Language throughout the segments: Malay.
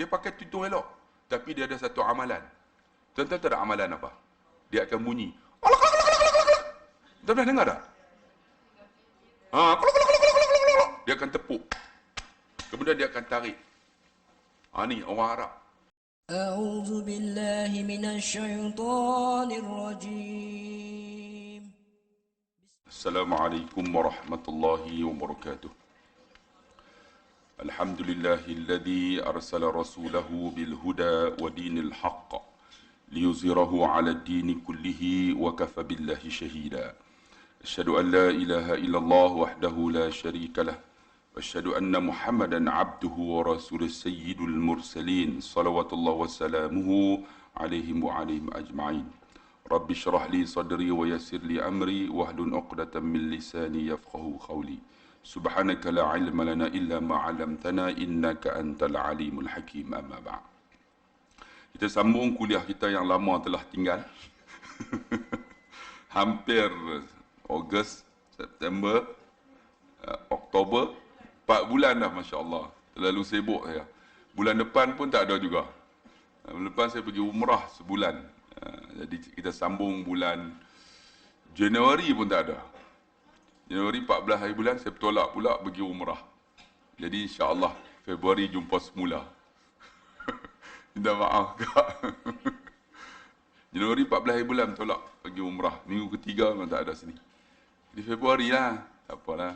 pakai tutur elok. Tapi dia ada satu amalan. Tuan-tuan tahu tak amalan apa? Dia akan bunyi. Tuan pernah dengar tak? Dia akan tepuk. Kemudian dia akan tarik. Ni orang Arab. أعوذ بالله من الشيطان الرجيم. Assalamualaikum warahmatullahi wabarakatuh. Alhamdulillahilladzi arsala rasulahu bil huda wa dinil haqq liyuzhirahu 'ala ad-din kullihi wa kafa billahi shahida. Asyhadu an la ilaha illallah wahdahu la syarika lah. Asyhadu anna Muhammadan abduhu wa rasuluh sayyidul mursalin salawatullah wa salamuhu alaihim wa alaihim ajma'in. Rabbi syrah li sadri wa yassir li amri wahlul 'uqdatam min lisani yafqahu qawli. Subhanaka la ilma lana illa ma 'allamtana innaka antal alimul hakim. Amma ba'd. Kita sambung kuliah kita yang lama telah tinggal. Hampir Ogos, September, Oktober, 4 bulan dah, Masya Allah. Terlalu sibuk saya. Bulan depan pun tak ada juga. Bulan depan saya pergi umrah sebulan. Jadi kita sambung bulan Januari pun tak ada. Januari 14 hari bulan saya bertolak pula pergi umrah. Jadi insya-Allah Februari jumpa semula. Minta maaf kak. Januari 14 hari bulan tolak pergi umrah. Minggu ketiga memang tak ada sini. Di Februari lah. Tak apalah.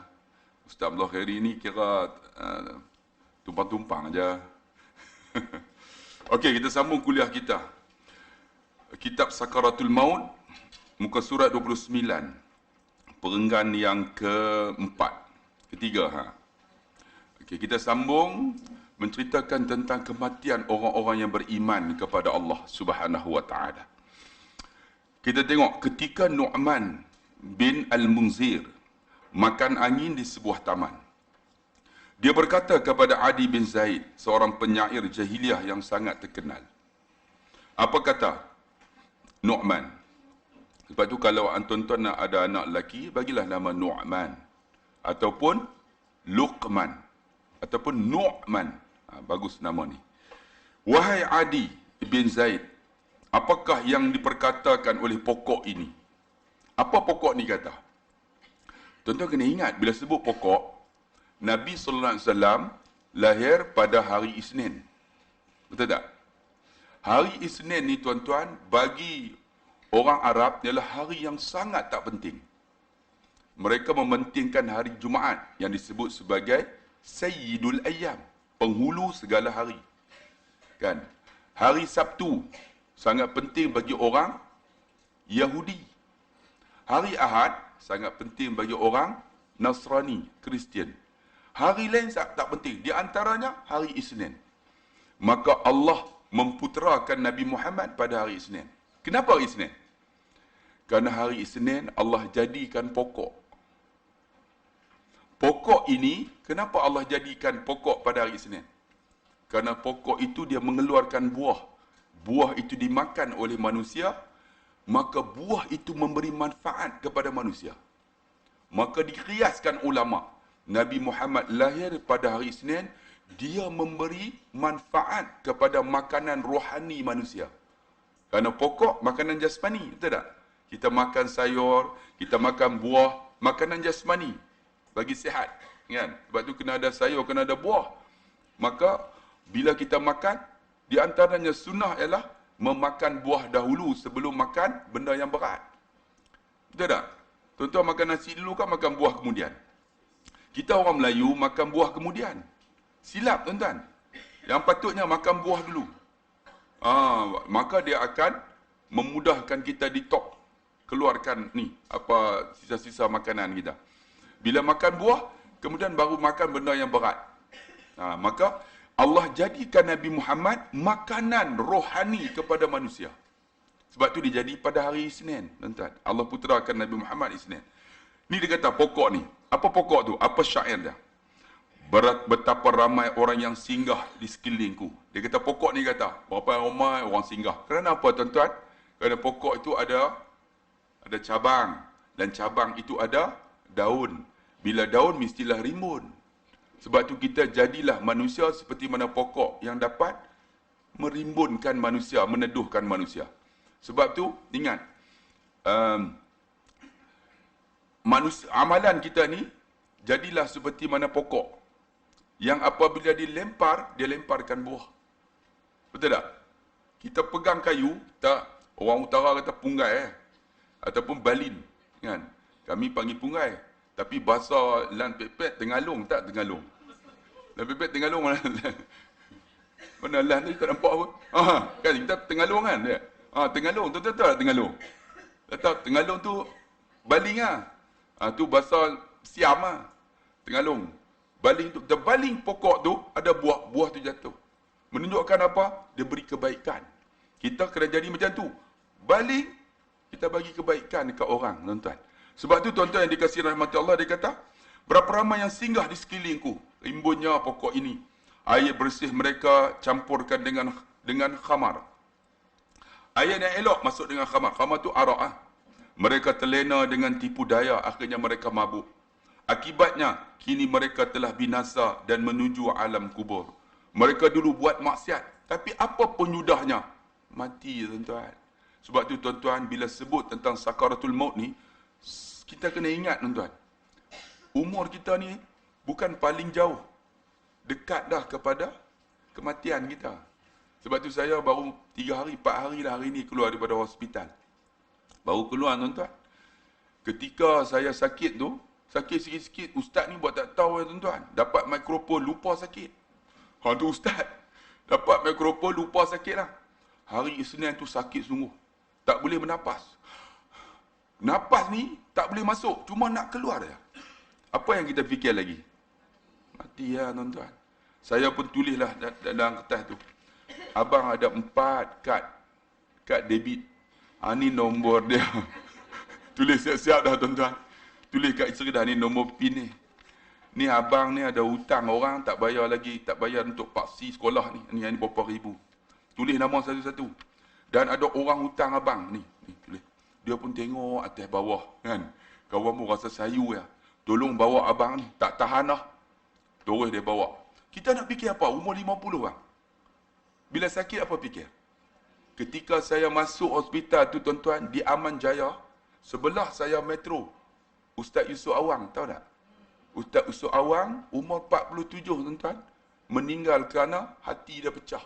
Ustaz Abdullah Khairi ni kira tumpang-tumpang aja. Okey, kita sambung kuliah kita. Kitab Sakaratul Maut, muka surat 29. Perenggan yang ketiga. Okey, kita sambung menceritakan tentang kematian orang-orang yang beriman kepada Allah Subhanahu wa taala. Kita tengok ketika Nu'man bin Al-Munzir makan angin di sebuah taman. Dia berkata kepada Adi bin Zaid, seorang penyair jahiliah yang sangat terkenal. Apa kata Nu'man? Sebab tu kalau tuan-tuan nak ada anak lelaki, bagilah nama Nu'man. Ataupun Luqman. Ataupun Nu'man. Bagus nama ni. Wahai Adi bin Zaid, apakah yang diperkatakan oleh pokok ini? Apa pokok ni kata? Tuan-tuan kena ingat, bila sebut pokok, Nabi SAW lahir pada hari Isnin. Betul tak? Hari Isnin ni tuan-tuan, bagi orang Arab ialah hari yang sangat tak penting. Mereka mementingkan hari Jumaat yang disebut sebagai Sayyidul Ayyam, penghulu segala hari. Kan? Hari Sabtu sangat penting bagi orang Yahudi. Hari Ahad sangat penting bagi orang Nasrani, Kristian. Hari lain tak penting. Di antaranya hari Isnin. Maka Allah memputerakan Nabi Muhammad pada hari Isnin. Kenapa hari Isnin? Kerana hari Isnin Allah jadikan pokok. Pokok ini, kenapa Allah jadikan pokok pada hari Isnin? Kerana pokok itu dia mengeluarkan buah. Buah itu dimakan oleh manusia, maka buah itu memberi manfaat kepada manusia. Maka dikiaskan ulama, Nabi Muhammad lahir pada hari Isnin, dia memberi manfaat kepada makanan rohani manusia. Kerana pokok makanan jasmani, betul tak? Kita makan sayur, kita makan buah, makanan jasmani bagi sihat, kan? Sebab tu kena ada sayur, kena ada buah. Maka bila kita makan, di antaranya sunnah ialah memakan buah dahulu sebelum makan benda yang berat. Betul tak? Tuan-tuan makan nasi dulu kan makan buah kemudian. Kita orang Melayu makan buah kemudian. Silap tuan-tuan. Yang patutnya makan buah dulu. Maka dia akan memudahkan kita detox. Keluarkan ni, apa sisa-sisa makanan kita. Bila makan buah, kemudian baru makan benda yang berat. Maka Allah jadikan Nabi Muhammad makanan rohani kepada manusia. Sebab tu dia jadi pada hari Isnin, tuan-tuan. Allah puterakan Nabi Muhammad Isnin. Ni dia kata pokok ni. Apa pokok tu? Apa syair dia? Betapa ramai orang yang singgah di sekelilingku. Dia kata pokok ni kata, berapa ramai orang singgah. Kerana apa tuan-tuan? Kerana pokok itu ada cabang. Dan cabang itu ada daun. Bila daun mestilah rimbun. Sebab tu kita jadilah manusia seperti mana pokok yang dapat merimbunkan manusia, meneduhkan manusia. Sebab tu, ingat, amalan kita ni, jadilah seperti mana pokok. Yang apabila dilempar, dia lemparkan buah. Betul tak? Kita pegang kayu, orang utara kata punggai, ataupun balin. Kan? Kami panggil punggai. Tapi bahasa lan pepet, tengalung tak tengalung. Lan pepet tengalung mana? Mana lan ni tak nampak apa? Kan kita tengalung kan dia. Tengalung tu tak tengalung. Tak tengalung tu baling tu bahasa Siam tengalung. Baling tu, kita baling pokok tu ada buah tu jatuh. Menunjukkan apa? Dia beri kebaikan. Kita kena jadi macam tu. Baling, kita bagi kebaikan dekat orang, tuan-tuan. Sebab tu tuan-tuan yang dikasihi rahmat Allah, dia kata, berapa ramai yang singgah di sekelilingku, rimbunnya pokok ini. Air bersih mereka campurkan dengan khamar. Air yang elok masuk dengan khamar. Khamar tu arak. Mereka terlena dengan tipu daya, akhirnya mereka mabuk. Akibatnya, kini mereka telah binasa dan menuju alam kubur. Mereka dulu buat maksiat, tapi apa penyudahnya? Mati, tuan-tuan. Sebab tu tuan-tuan, bila sebut tentang sakaratul maut ni, kita kena ingat, tuan-tuan. Umur kita ni bukan paling jauh. Dekat dah kepada kematian kita. Sebab tu saya baru 3 hari, 4 hari dah hari ni keluar daripada hospital. Baru keluar, tuan-tuan. Ketika saya sakit tu, sakit sikit-sikit, ustaz ni buat tak tahu, tuan-tuan. Dapat mikrofon, lupa sakit. Tu ustaz. Dapat mikrofon, lupa sakit lah. Hari Isnin tu sakit sungguh. Tak boleh bernapas. Napas ni tak boleh masuk. Cuma nak keluar dia. Apa yang kita fikir lagi? Mati ya, tuan-tuan. Saya pun tulislah dalam kertas tu. Abang ada 4 kad debit. Ni nombor dia. Tulis siap-siap dah, tuan-tuan. Tulis kat isteri dah, ni nombor PIN ni. Ni abang ni ada hutang orang tak bayar lagi, tak bayar untuk paksi sekolah ni. Ni berapa ribu. Tulis nama satu-satu. Dan ada orang hutang abang ni tulis. Dia pun tengok atas bawah kan. Kawan pun rasa sayu ya. Tolong bawa abang ni, tak tahan dah. Terus dia bawa. Kita nak fikir apa? Umur 50 bang. Bila sakit apa fikir? Ketika saya masuk hospital tu, tuan-tuan, di Aman Jaya, sebelah saya metro. Ustaz Yusof Awang, tahu tak? Ustaz Yusof Awang, umur 47, tuan-tuan, meninggal kerana hati dia pecah.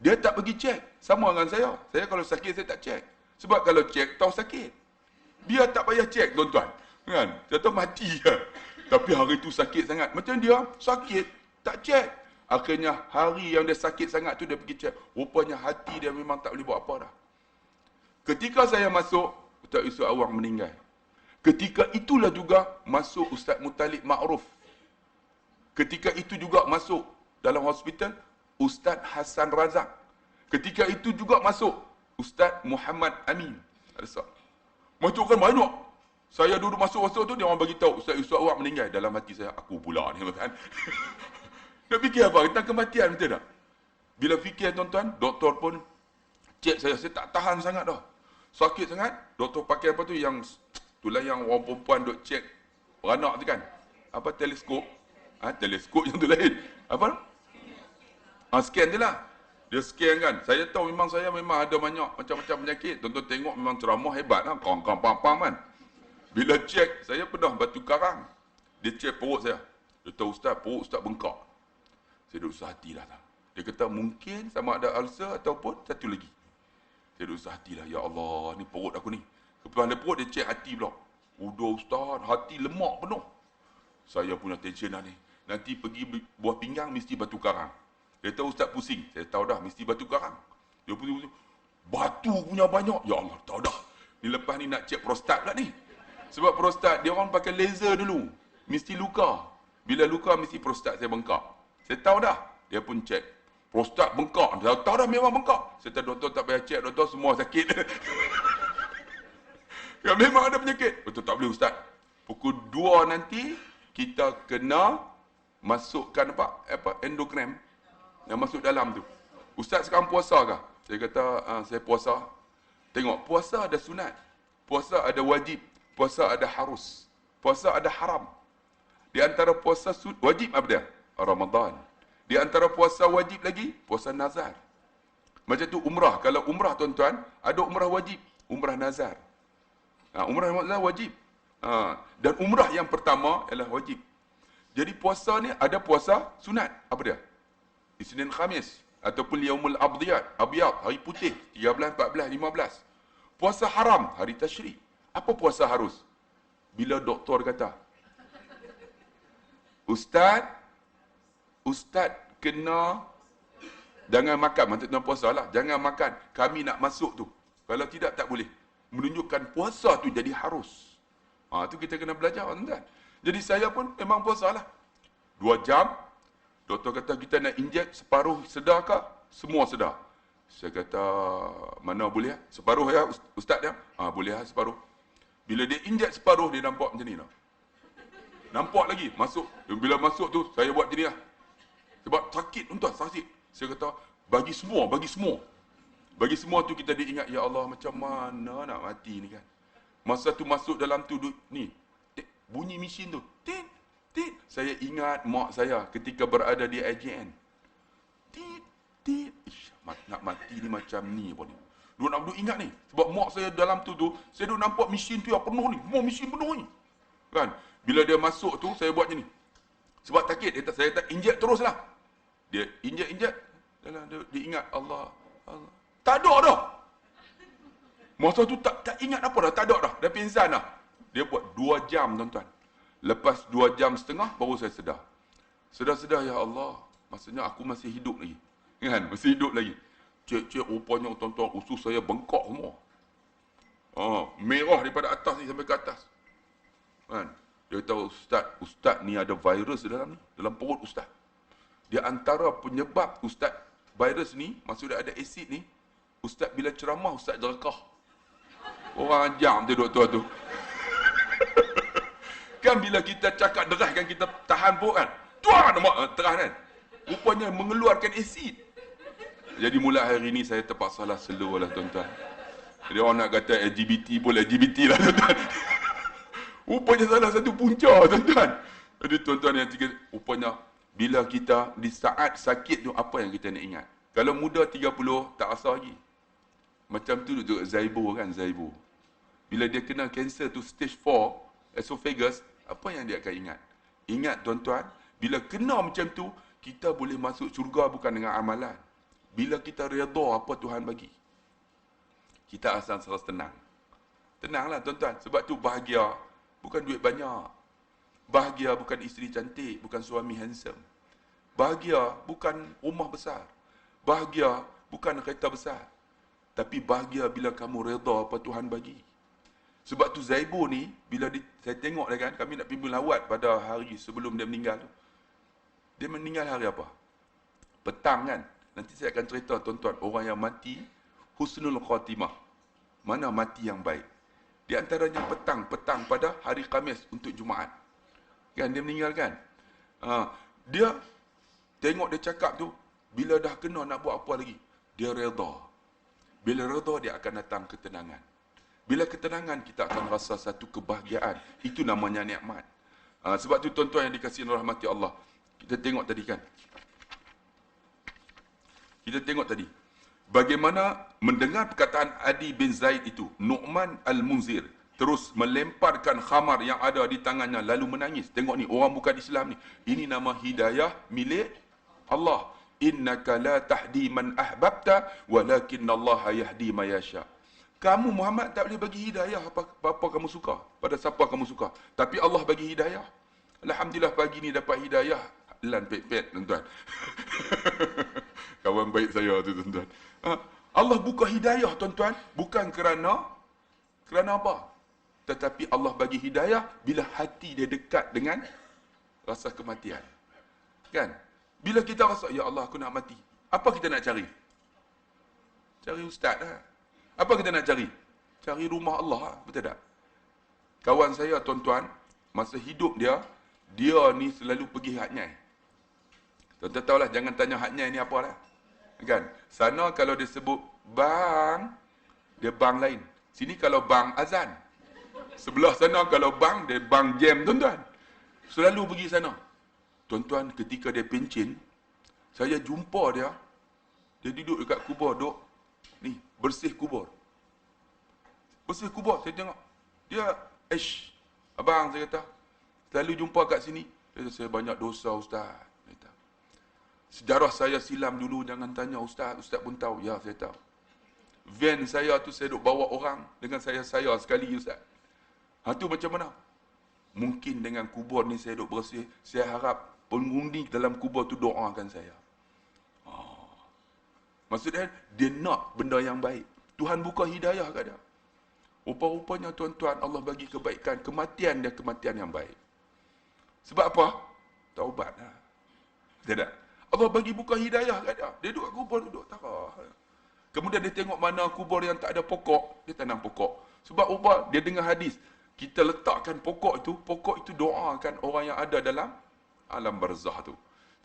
Dia tak pergi cek. Sama dengan saya. Saya kalau sakit, saya tak cek. Sebab kalau cek, tahu sakit. Dia tak payah cek, tuan-tuan. Kan? Dia tahu mati je. Tapi hari tu sakit sangat. Macam dia, sakit, tak cek. Akhirnya, hari yang dia sakit sangat tu, dia pergi cek. Rupanya hati dia memang tak boleh buat apa dah. Ketika saya masuk, Ustaz Yusof Awang meninggal. Ketika itulah juga masuk Ustaz Muttalib Ma'ruf. Ketika itu juga masuk dalam hospital Ustaz Hassan Razak. Ketika itu juga masuk Ustaz Muhammad Amin. Masuk kan banyak. Saya duduk masuk tu, dia orang bagi tahu Ustaz Yusof Awang meninggal. Dalam hati saya, aku pula ni kan. Nak fikir apa? Tentang kematian, betul tak? Bila fikir, tuan-tuan, doktor pun cek saya tak tahan sangat dah. Sakit sangat, doktor pakai apa tu yang itulah yang orang perempuan duk cek beranak tu kan. Apa teleskop? Teleskop yang tu lain. Apa? Scan je lah. Dia scan kan. Saya tahu saya memang ada banyak macam-macam penyakit. Tuan-tuan tengok memang ceramah hebat lah. Pam-pam kan. Bila cek, saya pernah batu karang. Dia cek perut saya. Dia tahu ustaz, perut ustaz bengkak. Saya duduk usah hati lah. Dia kata mungkin sama ada ulcer ataupun satu lagi. Saya duduk usah hati lah. Ya Allah, ni perut aku ni. Kepala perut dia cek hati pula. Udah ustaz, hati lemak penuh. Saya punya tension dah ni. Nanti pergi buah pinggang mesti batu karang. Dia tahu ustaz pusing. Saya tahu dah mesti batu karang. Dia pusing. Batu punya banyak. Ya Allah, tahu dah. Ni lepas ni nak cek prostat pula ni. Sebab prostat dia orang pakai laser dulu. Mesti luka. Bila luka mesti prostat saya bengkak. Saya tahu dah. Dia pun cek. Prostat bengkak. Saya tahu dah memang bengkak. Saya tahu doktor tak payah cek. Doktor semua sakit. Ya, memang ada penyakit. Betul tak boleh ustaz. Pukul 2 nanti kita kena masukkan apa endogram yang masuk dalam tu. Ustaz sekarang puasa kah? Saya kata saya puasa. Tengok, puasa ada sunat. Puasa ada wajib. Puasa ada harus. Puasa ada haram. Di antara puasa wajib apa dia? Ramadan. Di antara puasa wajib lagi, puasa nazar. Macam tu umrah. Kalau umrah tuan-tuan, ada umrah wajib, umrah nazar. Umrah nazar wajib. Dan umrah yang pertama ialah wajib. Jadi puasa ni ada puasa sunat. Apa dia? Isnin Khamis. Ataupun Yaumul Abdiyat, hari putih, 13, 14, 15. Puasa haram, hari tasyrik. Apa puasa harus? Bila doktor kata, Ustaz kena jangan makan, maksudnya puasa lah. Jangan makan, kami nak masuk tu. Kalau tidak, tak boleh. Menunjukkan puasa tu jadi harus. Tu kita kena belajar, tuan-tuan. Jadi saya pun memang puasa lah. 2 jam, doktor kata kita nak injek separuh sedar ke? Semua sedar. Saya kata, mana boleh? Separuh ya, Ustaz ya? Boleh lah separuh. Bila dia injek separuh, dia nampak macam ni lah. Nampak lagi, masuk. Bila masuk tu, saya buat macam ni lah. Sebab sakit, tuan, sakit. Saya kata, bagi semua. Bagi semua tu kita diingat, ya Allah, macam mana nak mati ni kan. Masa tu masuk dalam tu, ni, bunyi mesin tu. Tit, tit. Saya ingat mak saya ketika berada di IJN. Tit, tit. Nak mati ni macam ni pun ni. Duk nak duduk ingat ni. Sebab mak saya dalam tu, saya duk nampak mesin tu yang penuh ni. Semua mesin penuh ni. Kan? Bila dia masuk tu, saya buat macam ni. Sebab sakit, saya tak injek terus lah. Dia injek. Dia ingat Allah. Tak ada dah. Masa tu tak ingat apa dah. Tak ada dah. Dah pingsan dah. Dia buat 2 jam, tuan-tuan. Lepas 2 jam setengah, baru saya sedar. Sedar, ya Allah. Maksudnya aku masih hidup lagi. Kan? Masih hidup lagi. Cik, rupanya tuan-tuan, usus saya bengkak semua. Merah daripada atas ni sampai ke atas. Kan? Dia kata, Ustaz ni ada virus dalam ni. Dalam perut Ustaz. Di antara penyebab Ustaz virus ni, maksudnya ada asid ni, Ustaz bila ceramah, Ustaz jerakah. Orang ajar tu doktor tu. Kan bila kita cakap deras kan, kita tahan perut kan. Tuan, terah kan. Rupanya mengeluarkan asid. Jadi mulai hari ni saya terpaksalah slow lah, tuan-tuan. Jadi orang nak kata LGBT pun LGBT lah, tuan-tuan. Rupanya salah satu punca, tuan-tuan. Jadi tuan-tuan yang tiga, rupanya bila kita di saat sakit tu, apa yang kita nak ingat? Kalau muda 30, tak rasa lagi. Macam tu duduk Zaibo kan, Zaibo. Bila dia kena kanser tu stage 4, esophagus, apa yang dia akan ingat? Ingat tuan-tuan, bila kena macam tu, kita boleh masuk syurga bukan dengan amalan. Bila kita redha apa Tuhan bagi, kita asal serasa tenang. Tenanglah tuan-tuan. Sebab tu bahagia bukan duit banyak. Bahagia bukan isteri cantik, bukan suami handsome. Bahagia bukan rumah besar. Bahagia bukan kereta besar. Tapi bahagia bila kamu redha apa Tuhan bagi. Sebab tu Zaibo ni, bila saya tengok dia kan, kami nak pergi melawat pada hari sebelum dia meninggal tu. Dia meninggal hari apa? Petang kan? Nanti saya akan cerita tuan-tuan, orang yang mati husnul khatimah. Mana mati yang baik? Di antaranya petang pada hari Khamis untuk Jumaat. Kan dia meninggal kan? Dia tengok dia cakap tu, bila dah kena nak buat apa lagi? Dia redha. Bila redha dia akan datang ketenangan. Bila ketenangan kita akan rasa satu kebahagiaan. Itu namanya nikmat. Sebab tu tuan-tuan yang dikasihi rahmati Allah. Kita tengok tadi kan. Kita tengok tadi. Bagaimana mendengar perkataan Adi bin Zaid itu, Nu'man al-Munzir terus melemparkan khamar yang ada di tangannya lalu menangis. Tengok ni, orang bukan Islam ni. Ini nama hidayah milik Allah. Innaka la tahdi man ahbabta walakinallaha yahdi ma yasha. Kamu Muhammad tak boleh bagi hidayah apa kamu suka, pada siapa kamu suka. Tapi Allah bagi hidayah. Alhamdulillah pagi ni dapat hidayah. Lan pet-pet tuan-tuan. Kawan baik saya tu tuan-tuan. Allah buka hidayah tuan-tuan bukan kerana apa? Tetapi Allah bagi hidayah bila hati dia dekat dengan rasa kematian. Kan? Bila kita rasa ya Allah aku nak mati. Apa kita nak cari? Cari ustaz lah. Apa kita nak cari? Cari rumah Allah lah. Betul tak? Kawan saya tuan-tuan, masa hidup dia ni selalu pergi Hatnyai. Tuan-tuan tahulah, jangan tanya Hatnyai ni apa lah. Kan? Sana kalau dia sebut bang, dia bang lain. Sini kalau bang azan. Sebelah sana kalau bang, dia bang jam tuan-tuan. Selalu pergi sana. Tuan-tuan ketika dia pencin, Saya jumpa dia. Dia duduk dekat kubur, duk ni, bersih kubur. Bersih kubur, saya tengok. Dia, abang, saya kata, selalu jumpa kat sini. Dia kata, saya banyak dosa, Ustaz. Dia kata, sejarah saya silam dulu, jangan tanya Ustaz. Ustaz pun tahu. Ya, saya tahu. Van saya tu saya duk bawa orang dengan saya sekali, Ustaz. Tu macam mana? Mungkin dengan kubur ni saya duk bersih, saya harap pengundi dalam kubur tu doakan saya. Maksudnya, dia nak benda yang baik. Tuhan buka hidayah kat dia. Rupa-rupanya tuan-tuan, Allah bagi kebaikan. Kematian dia kematian yang baik. Sebab apa? Taubat lah. Tidak. Allah bagi buka hidayah kat dia. Dia duduk kat kubur, duduk tarah. Kemudian dia tengok mana kubur yang tak ada pokok, dia tanam pokok. Sebab apa? Dia dengar hadis. Kita letakkan pokok itu doakan orang yang ada dalam alam barzah tu.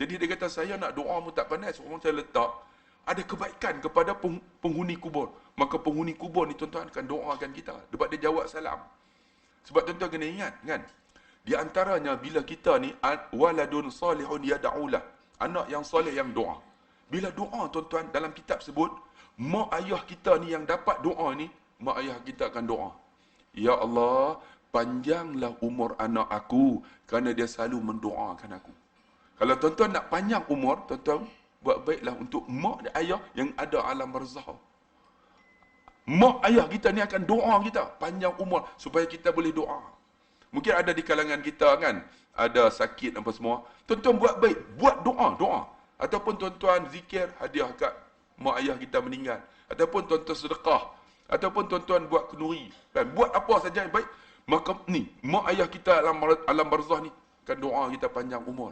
Jadi dia kata, saya nak doa pun tak pandai, seorang saya letak, ada kebaikan kepada penghuni kubur. Maka penghuni kubur ni tuan-tuan akan doakan kita. Sebab dia jawab salam. Sebab tuan-tuan kena ingat kan. Di antaranya bila kita ni, waladun salihun yada'ulah. Anak yang soleh yang doa. Bila doa tuan-tuan dalam kitab sebut, mak ayah kita ni yang dapat doa ni, mak ayah kita akan doa. Ya Allah, panjanglah umur anak aku kerana dia selalu mendoakan aku. Kalau tuan-tuan nak panjang umur, tuan-tuan buat baiklah untuk mak dan ayah yang ada alam barzah. Mak ayah kita ni akan doa kita panjang umur supaya kita boleh doa. Mungkin ada di kalangan kita kan, ada sakit apa semua. Tuan-tuan buat baik, buat doa. Ataupun tuan-tuan zikir hadiah kat mak ayah kita meninggal. Ataupun tuan-tuan sedekah. Ataupun tuan-tuan buat kenduri. Dan buat apa saja yang baik. Maka ni, mak ayah kita alam barzah ni akan doa kita panjang umur.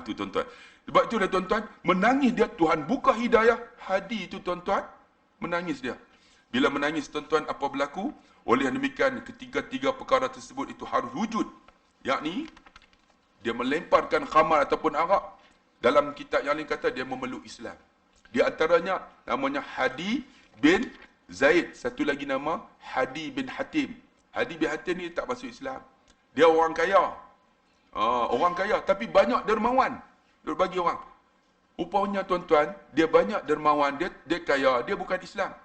Tu tuan-tuan. Sebab itu dah tuan-tuan, menangis dia, Tuhan buka hidayah, hadi itu tuan-tuan, menangis dia. Bila menangis tuan-tuan, apa berlaku? Oleh demikian, ketiga-tiga perkara tersebut itu harus wujud. Yakni, dia melemparkan khamar ataupun arak. Dalam kitab yang lain kata, dia memeluk Islam. Di antaranya, namanya Hadi bin Zaid. Satu lagi nama, Hadi bin Hatim. Hadi bin Hatim ni tak masuk Islam. Dia orang kaya. Orang kaya, tapi banyak dermawan. Dia bagi orang. Rupanya tuan-tuan, dia banyak dermawan, dia kaya, dia bukan Islam.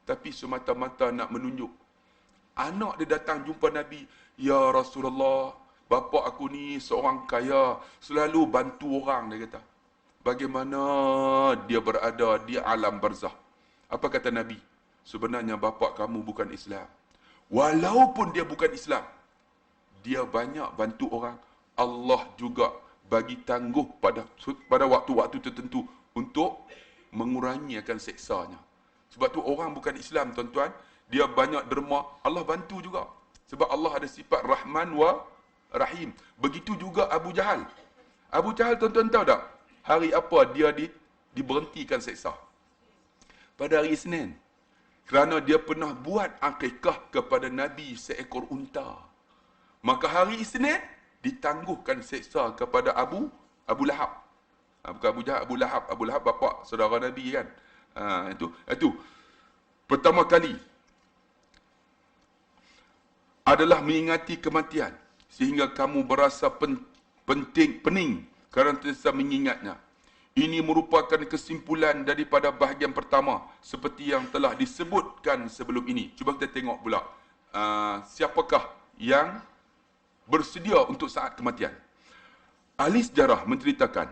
Tapi semata-mata nak menunjuk. Anak dia datang jumpa Nabi, ya Rasulullah, bapa aku ni seorang kaya, selalu bantu orang, dia kata. Bagaimana dia berada di alam barzah? Apa kata Nabi? Sebenarnya bapa kamu bukan Islam. Walaupun dia bukan Islam, dia banyak bantu orang. Allah juga bagi tangguh pada waktu-waktu tertentu untuk mengurangi akan seksanya. Sebab tu orang bukan Islam tuan-tuan, dia banyak derma, Allah bantu juga. Sebab Allah ada sifat Rahman wa Rahim. Begitu juga Abu Jahal. Abu Jahal tuan-tuan tahu tak? Hari apa dia diberhentikan seksa? Pada hari Isnin. Kerana dia pernah buat akikah kepada Nabi seekor unta. Maka hari Isnin ditangguhkan seksa kepada Abu Lahab. Bukan Abu Jahal, Abu Lahab. Abu Lahab bapa saudara Nabi kan. Itu pertama kali adalah mengingati kematian sehingga kamu berasa pening kerana sentiasa mengingatnya. Ini merupakan kesimpulan daripada bahagian pertama seperti yang telah disebutkan sebelum ini. Cuba kita tengok pula siapakah yang bersedia untuk saat kematian. Ahli sejarah menceritakan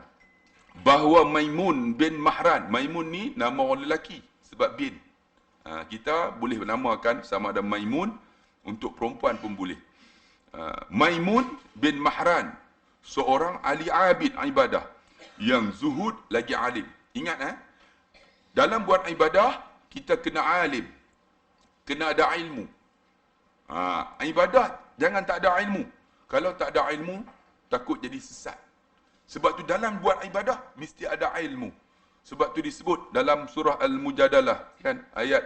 bahawa Maimun bin Mahran, Maimun ni nama orang lelaki sebab bin. Kita boleh namakan sama ada Maimun, untuk perempuan pun boleh. Maimun bin Mahran, seorang ahli abid ibadah yang zuhud lagi alim. Ingat dalam buat ibadah kita kena alim, kena ada ilmu. Ibadah jangan tak ada ilmu. Kalau tak ada ilmu, takut jadi sesat. Sebab tu dalam buat ibadah mesti ada ilmu. Sebab tu disebut dalam surah Al-Mujadalah kan, ayat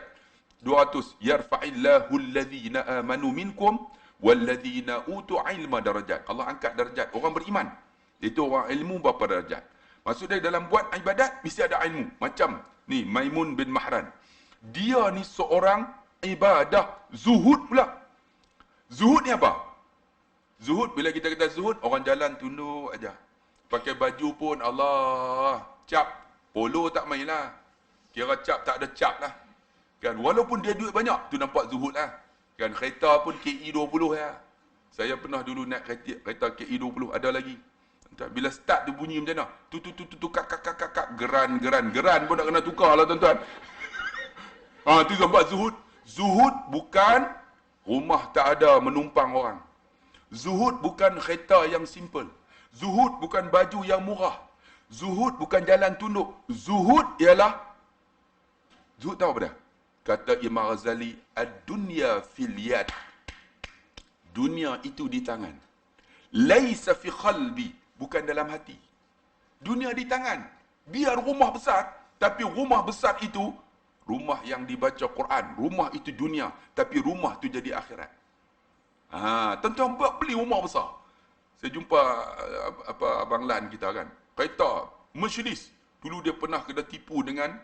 200, yarfa'illahu alladhina amanu minkum walladhina utu ilma darajat. Allah angkat darjat orang beriman. Itu orang ilmu berapa darjat. Maksudnya dalam buat ibadat mesti ada ilmu. Macam ni Maimun bin Mahran. Dia ni seorang ibadah zuhud pula. Zuhud ni apa? Zuhud, bila kita kata zuhud, orang jalan tunduk aja. Pakai baju pun Allah cap. Polo tak main lah. Kira cap tak ada cap lah. Kan, walaupun dia duit banyak, tu nampak zuhud lah. Kan, kereta pun KE20 lah. Saya pernah dulu naik kereta KE20, ada lagi. Bila start tu bunyi macam mana? Tu kak, geran pun nak kena tukar lah tuan-tuan. Tu nampak zuhud. Zuhud bukan rumah tak ada menumpang orang. Zuhud bukan kereta yang simple. Zuhud bukan baju yang murah. Zuhud bukan jalan tunduk. Zuhud ialah, zuhud tahu apa dah? Kata Imam Ghazali, ad-dunya fil yad. Dunia itu di tangan. Laisa fi qalbi, bukan dalam hati. Dunia di tangan. Biar rumah besar, tapi rumah besar itu rumah yang dibaca Quran. Rumah itu dunia, tapi rumah itu jadi akhirat. Tuan-tuan beli rumah besar. Saya jumpa Abang Lan kita kan. Kereta Mercedes. Dulu dia pernah kena tipu dengan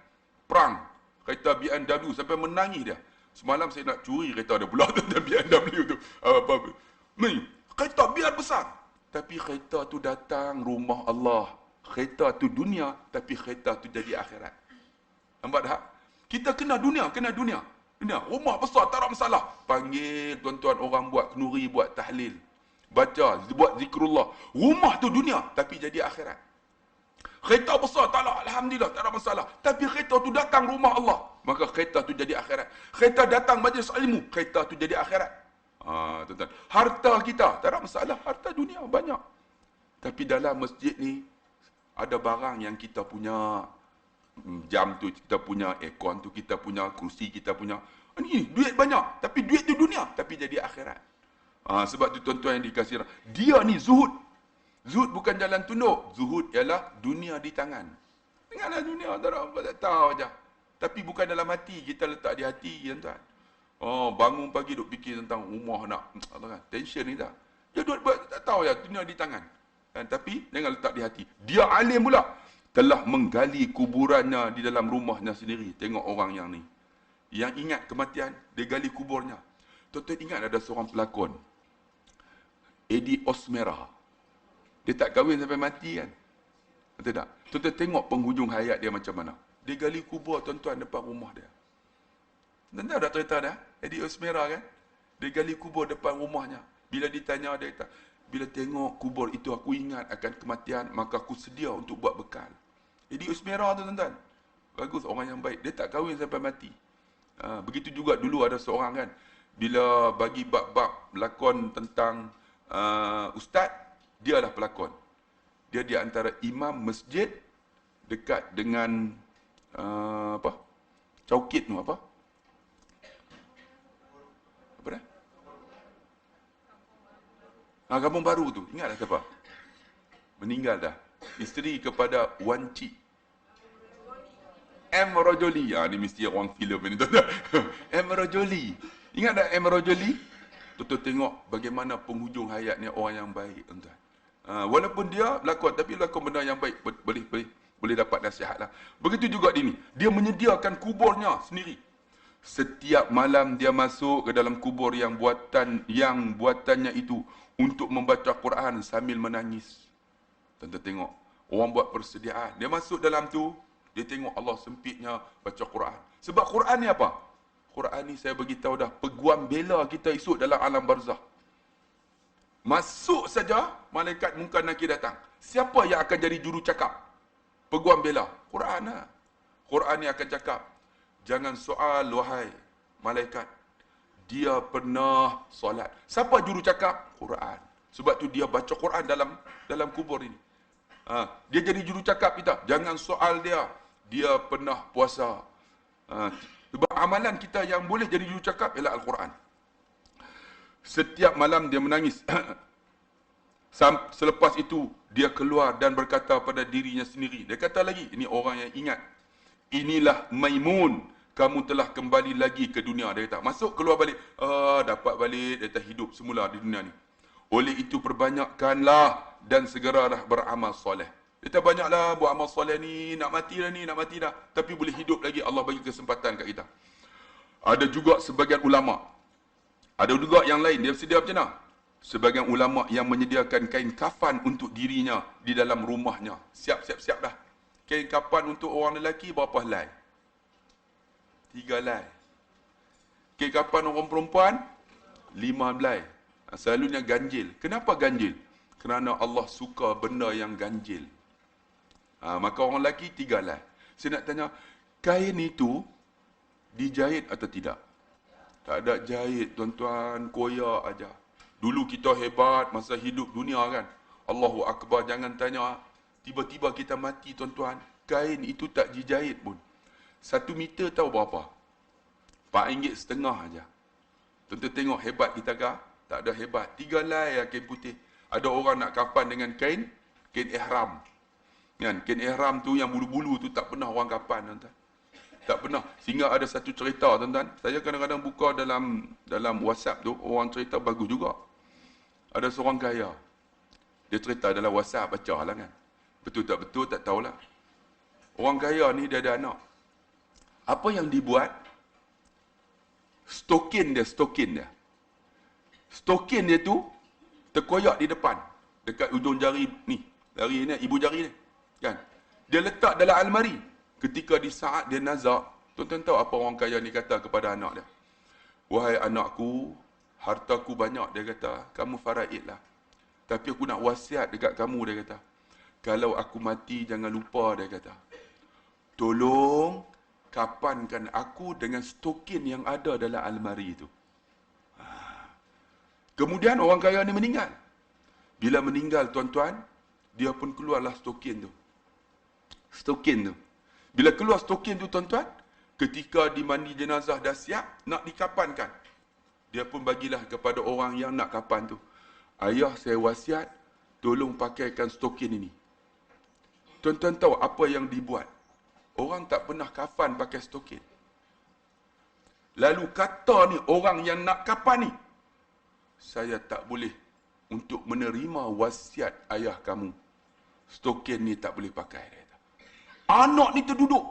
perang. Kereta BMW sampai menangis dia. Semalam saya nak curi kereta dia pula tentang BMW tu. Ni, kereta biar besar. Tapi kereta tu datang rumah Allah. Kereta tu dunia, tapi kereta tu jadi akhirat. Nampak tak? Kita kena dunia. Dunia. Rumah besar tak ada masalah. Panggil tuan-tuan orang buat kenuri, buat tahlil. Baca, buat zikrullah. Rumah tu dunia, tapi jadi akhirat. Kereta besar tak ada, alhamdulillah, tak ada masalah. Tapi kereta tu datang rumah Allah, maka kereta tu jadi akhirat. Kereta datang majlis ilmu, kereta tu jadi akhirat. Tuan-tuan. Harta kita, tak ada masalah. Harta dunia banyak. Tapi dalam masjid ni, ada barang yang kita punya. Jam tu kita punya, aircon tu kita punya, kursi kita punya. Ini duit banyak, tapi duit tu dunia, tapi jadi akhirat. Sebab tu tuan-tuan yang dikasih, dia ni zuhud. Zuhud bukan jalan tunduk. Zuhud ialah dunia di tangan. Tengahlah dunia, tak tahu aja. Tapi bukan dalam hati, kita letak di hati, tuan-tuan. Bangun pagi duk fikir tentang rumah nak, kan? Tension ni tak. Dia duk tak tahu ya, dunia di tangan. Tapi jangan letak di hati. Dia alim pula. Telah menggali kuburannya di dalam rumahnya sendiri. Tengok orang yang ni. Yang ingat kematian, dia gali kuburnya. Tuan-tuan ingat ada seorang pelakon. Eddie Osmera. Dia tak kahwin sampai mati kan? Betul tak? Tuan-tuan tengok penghujung hayat dia macam mana. Dia gali kubur tuan-tuan depan rumah dia. Tuan-tuan dah cerita dah? Eddie Osmera kan? Dia gali kubur depan rumahnya. Bila ditanya, dia kata, bila tengok kubur itu aku ingat akan kematian, maka aku sedia untuk buat bekal. Eddie Osmera tu tuan-tuan. Bagus, orang yang baik. Dia tak kahwin sampai mati. Begitu juga dulu ada seorang kan. Bila bagi bab-bab lakon tentang ustaz, dialah pelakon. Dia di antara imam masjid dekat dengan Caukit tu apa? Apa dah? Kampung Baru tu. Ingat tak siapa? Meninggal dah. Isteri kepada Wan Cik. M. Rojoli. Ni mesti orang filem ni tuan-tuan. M. Rojoli. Ingat tak M. Rojoli? Tuan-tuan tengok bagaimana penghujung hayatnya orang yang baik tuan-tuan. Walaupun dia lakon, tapi lakon benda yang baik. Boleh dapat nasihat lah. Begitu juga dia ni. Dia menyediakan kuburnya sendiri. Setiap malam dia masuk ke dalam kubur yang buatannya itu untuk membaca Quran sambil menangis. Tuan-tuan tengok. Orang buat persediaan. Dia masuk dalam tu, dia tengok Allah sempitnya baca Quran. Sebab Quran ni apa? Quran ni saya beritahu dah, peguam bela kita esok dalam alam barzah. Masuk saja, malaikat Munkar Nakir datang. Siapa yang akan jadi juru cakap? Peguam bela. Quran lah. Quran ni akan cakap, jangan soal wahai malaikat. Dia pernah solat. Siapa juru cakap? Quran. Sebab tu dia baca Quran dalam kubur ini. Dia jadi juru cakap kita. Jangan soal dia. Dia pernah puasa. Sebab amalan kita yang boleh jadi juru cakap ialah Al-Quran. Setiap malam dia menangis. Selepas itu, dia keluar dan berkata pada dirinya sendiri. Dia kata lagi, ini orang yang ingat. Inilah Maimun. Kamu telah kembali lagi ke dunia. Dia kata, masuk, keluar balik. Dapat balik, dia kata hidup semula di dunia ni. Oleh itu perbanyakkanlah dan segeralah beramal soleh. Kita banyaklah buat amal soleh ni, nak mati dah. Tapi boleh hidup lagi, Allah bagi kesempatan kat kita. Ada juga sebagian ulama. Ada juga yang lain, dia sedia macam mana? Sebagian ulama yang menyediakan kain kafan untuk dirinya di dalam rumahnya. Siap dah. Kain kapan untuk orang lelaki berapa helai? 3 helai. Kain kapan orang perempuan? 5 helai. Selalunya ganjil. Kenapa ganjil? Kerana Allah suka benda yang ganjil. Maka orang lelaki 3 helai. Saya nak tanya, kain itu dijahit atau tidak? Tak ada jahit, tuan-tuan, koyak aja. Dulu kita hebat masa hidup dunia kan. Allahu Akbar, jangan tanya. Tiba-tiba kita mati, tuan-tuan. Kain itu tak dijahit pun. 1 meter tahu berapa? RM4.5 aja. Tuan-tuan tengok hebat kita kah? Tak ada hebat. 3 helai kain putih. Ada orang nak kapan dengan kain ihram. Kan? Kain ihram tu yang bulu-bulu tu tak pernah orang kapan, tuan-tuan. Tak pernah. Sehingga ada satu cerita, tuan-tuan. Saya kadang-kadang buka dalam WhatsApp tu, orang cerita bagus juga. Ada seorang kaya. Dia cerita dalam WhatsApp, baca lah kan. Betul tak betul, tak tahulah. Orang kaya ni dia ada anak. Apa yang dibuat? Stokin dia. Stokin dia tu terkoyak di depan. Dekat ujung jari ni. Jari ni, ibu jari ni. Kan? Dia letak dalam almari. Ketika di saat dia nazak, tuan-tuan tahu apa orang kaya ni kata kepada anak dia? Wahai anakku, hartaku banyak, dia kata. Kamu faraid lah. Tapi aku nak wasiat dekat kamu, dia kata. Kalau aku mati, jangan lupa, dia kata. Tolong kapankan aku dengan stokin yang ada dalam almari itu. Kemudian orang kaya ni meninggal. Bila meninggal, tuan-tuan, dia pun keluarlah stokin tu. Stokin tu. Bila keluar stokin tu, tuan-tuan, ketika di mandi jenazah dah siap, nak dikapankan. Dia pun bagilah kepada orang yang nak kapan tu. Ayah, saya wasiat, tolong pakaikan stokin ini. Tuan-tuan tahu apa yang dibuat? Orang tak pernah kafan pakai stokin. Lalu kata ni, orang yang nak kapan ni, saya tak boleh untuk menerima wasiat ayah kamu. Stokin ni tak boleh pakai. Anak ni terduduk.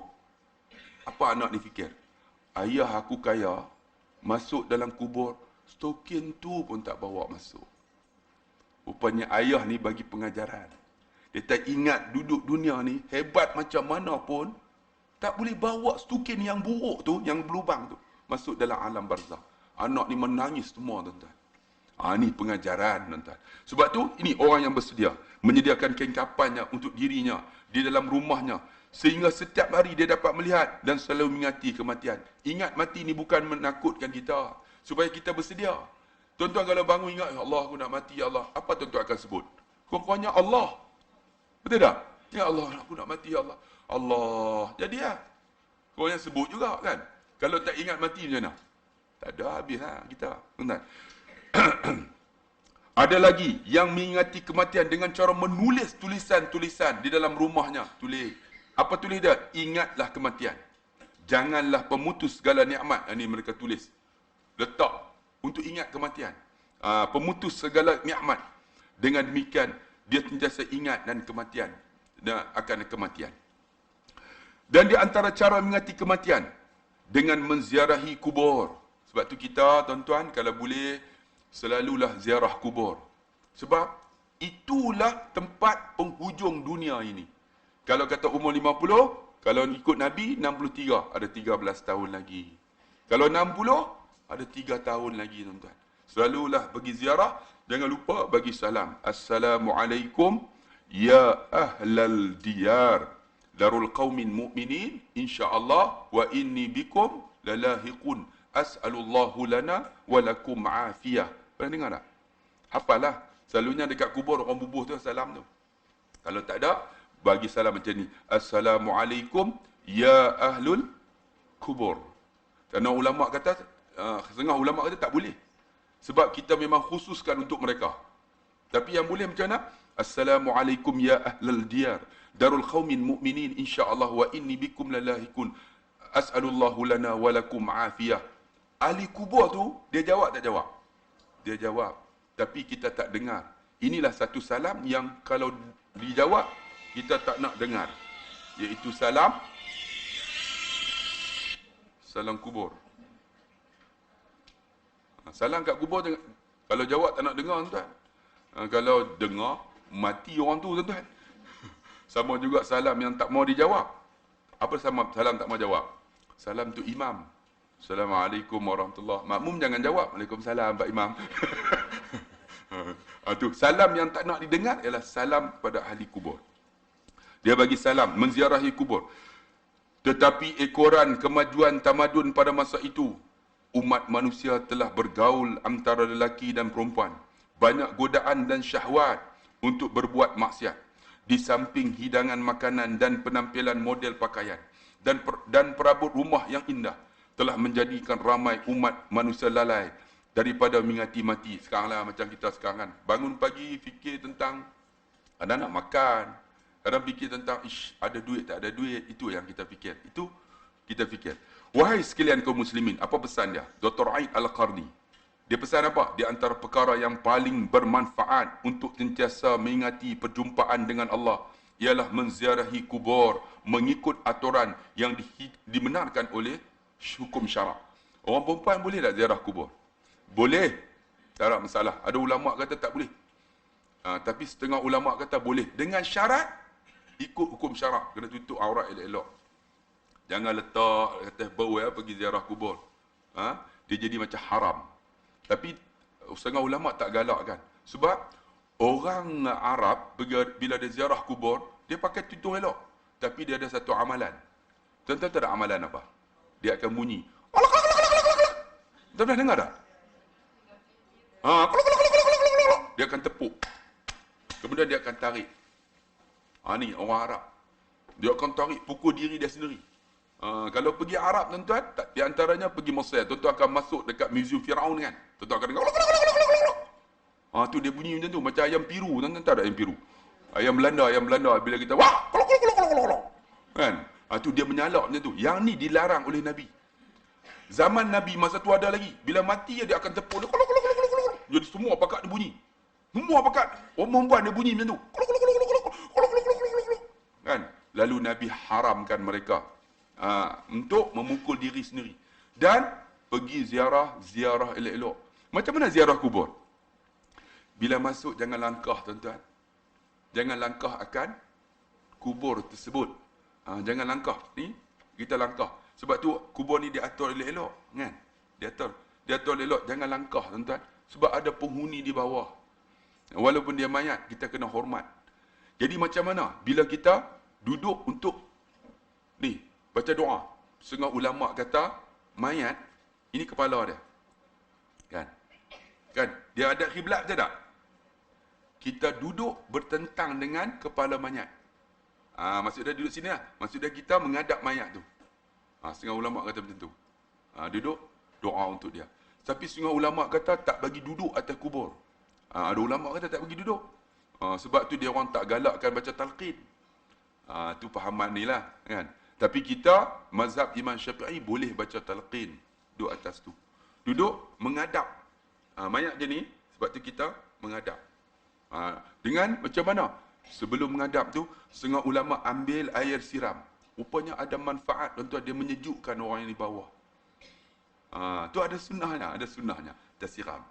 Apa anak ni fikir? Ayah aku kaya, masuk dalam kubur, stokin tu pun tak bawa masuk. Rupanya ayah ni bagi pengajaran. Dia tak ingat duduk dunia ni, hebat macam mana pun, tak boleh bawa stokin yang buruk tu, yang berlubang tu, masuk dalam alam barzah. Anak ni menangis semua, tuan-tuan. Ini pengajaran, tuan-tuan. Sebab tu, ini orang yang bersedia. Menyediakan kain kapannya untuk dirinya, di dalam rumahnya. Sehingga setiap hari dia dapat melihat dan selalu mengingati kematian. Ingat mati ni bukan menakutkan kita. Supaya kita bersedia. Tuan-tuan kalau bangun ingat, ya Allah aku nak mati, ya Allah. Apa tuan-tuan akan sebut? Kurang-kurangnya Allah. Betul tak? Ya Allah aku nak mati, ya Allah. Allah. Jadi ya. Kurangnya sebut juga kan. Kalau tak ingat mati macam mana? Tak ada, habislah kita. Tuan-tuan. Ada lagi yang mengingati kematian dengan cara menulis tulisan-tulisan di dalam rumahnya. Tulis. Apa tulis dia? Ingatlah kematian. Janganlah pemutus segala nikmat. Ini mereka tulis. Letak untuk ingat kematian. Pemutus segala nikmat. Dengan demikian, dia sentiasa ingat dan kematian. Dan akan kematian. Dan di antara cara mengingati kematian, dengan menziarahi kubur. Sebab tu kita, tuan-tuan, kalau boleh, selalulah ziarah kubur. Sebab itulah tempat penghujung dunia ini. Kalau kata umur 50, kalau ikut Nabi, 63. Ada 13 tahun lagi. Kalau 60, ada 3 tahun lagi, tuan-tuan. Selalulah pergi ziarah, jangan lupa bagi salam. Assalamualaikum, ya ahlal diyar. Darul qawmin mu'minin, insyaAllah, wa inni bikum lalahiqun. As'alullahu lana walakum afiyah. Pernah dengar tak? Hafalah. Selalunya dekat kubur orang bubuh tu salam tu. Kalau tak ada, bagi salam macam ni. Assalamualaikum ya ahlul kubur. Kerana ulama kata, setengah ulama kata tak boleh. Sebab kita memang khususkan untuk mereka. Tapi yang boleh macam mana? Assalamualaikum ya ahlal diyar. Darul qawmin mu'minin insyaAllah wa inni bikum lalahikun. As'alullahu lana walakum afiyah. Ahli kubur tu, dia jawab tak jawab? Dia jawab. Tapi kita tak dengar. Inilah satu salam yang kalau dijawab, kita tak nak dengar. Iaitu salam kubur. Salam kat kubur, kalau jawab tak nak dengar, tuan. Kalau dengar, mati orang tu, tuan. Sama juga salam yang tak mau dijawab. Apa salam tak mau jawab? Salam tu imam. Assalamualaikum warahmatullahi. Makmum jangan jawab. Waalaikumsalam Pak Imam. Tu salam yang tak nak didengar ialah salam pada ahli kubur. Dia bagi salam menziarahi kubur. Tetapi ekoran kemajuan tamadun pada masa itu, umat manusia telah bergaul antara lelaki dan perempuan. Banyak godaan dan syahwat untuk berbuat maksiat. Di samping hidangan makanan dan penampilan model pakaian dan perabot rumah yang indah telah menjadikan ramai umat manusia lalai daripada mengingati mati. Sekaranglah macam kita sekarang kan. Bangun pagi fikir tentang ada nak makan. Kadang fikir tentang ada duit tak ada duit. Itu yang kita fikir. Itu kita fikir. Wahai sekalian kaum muslimin, apa pesan dia? Dr. Aid Al-Qarni. Dia pesan apa? Di antara perkara yang paling bermanfaat untuk sentiasa mengingati perjumpaan dengan Allah ialah menziarahi kubur mengikut aturan yang dibenarkan oleh hukum syarak. Orang perempuan boleh tak ziarah kubur? Boleh. Tak ada masalah. Ada ulama kata tak boleh. Tapi setengah ulama kata boleh. Dengan syarat ikut hukum syarak. Kena tutup aurat elok-elok. Jangan letak atas bau pergi ziarah kubur. Dia jadi macam haram. Tapi setengah ulama tak galak kan. Sebab orang Arab bila dia ziarah kubur, dia pakai tutup elok. Tapi dia ada satu amalan. Tuan-tuan tak ada amalan apa? Dia akan bunyi. Tuan pernah dengar tak? Dia akan tepuk. Kemudian dia akan tarik. Ni orang Arab. Dia akan tarik, pukul diri dia sendiri. Kalau pergi Arab tuan-tuan, di antaranya pergi Mesir, tuan-tuan akan masuk dekat muzium Firaun kan. Tuan-tuan akan dengar. Tu dia bunyi macam tu, macam ayam piru, tuan-tuan tak ada ayam piru. Ayam Belanda bila kita wah, kan? Tu dia menyalak macam tu. Yang ni dilarang oleh Nabi. Zaman Nabi masa tu ada lagi. Bila mati dia akan tepuk dia. Jadi semua pakat dia bunyi. Semua pakat. Orang perempuan dia bunyi macam tu. Kan? Lalu Nabi haramkan mereka untuk memukul diri sendiri dan pergi ziarah elok-elok. Macam mana ziarah kubur? Bila masuk jangan langkah tuan-tuan. Jangan langkah akan kubur tersebut. Jangan langkah. Ni kita langkah. Sebab tu kubur ni diatur elok-elok kan? Diatur elok, jangan langkah tuan-tuan. Sebab ada penghuni di bawah. Walaupun dia mayat, kita kena hormat. Jadi macam mana bila kita duduk untuk ni baca doa. Setengah ulama kata mayat ini kepala dia. Kan? Dia ada kiblat ke tak? Kita duduk bertentang dengan kepala mayat. Maksud dia duduk sini lah. Maksud dia kita menghadap mayat tu. Setengah ulama kata macam tu. Duduk doa untuk dia. Tapi setengah ulama kata tak bagi duduk atas kubur. Ada ulama kata tak bagi duduk. Sebab tu dia orang tak galakkan baca talqin. Tu fahaman ni lah kan. Tapi kita mazhab Imam Syafi'i boleh baca talqin duduk atas tu. Duduk menghadap mayat je ni. Sebab tu kita menghadap. Dengan macam mana? Sebelum menghadap tu setengah ulama ambil air siram. Rupanya ada manfaat tuan-tuan, dia menyejukkan orang yang di bawah. Tu ada sunnahnya, kita siram.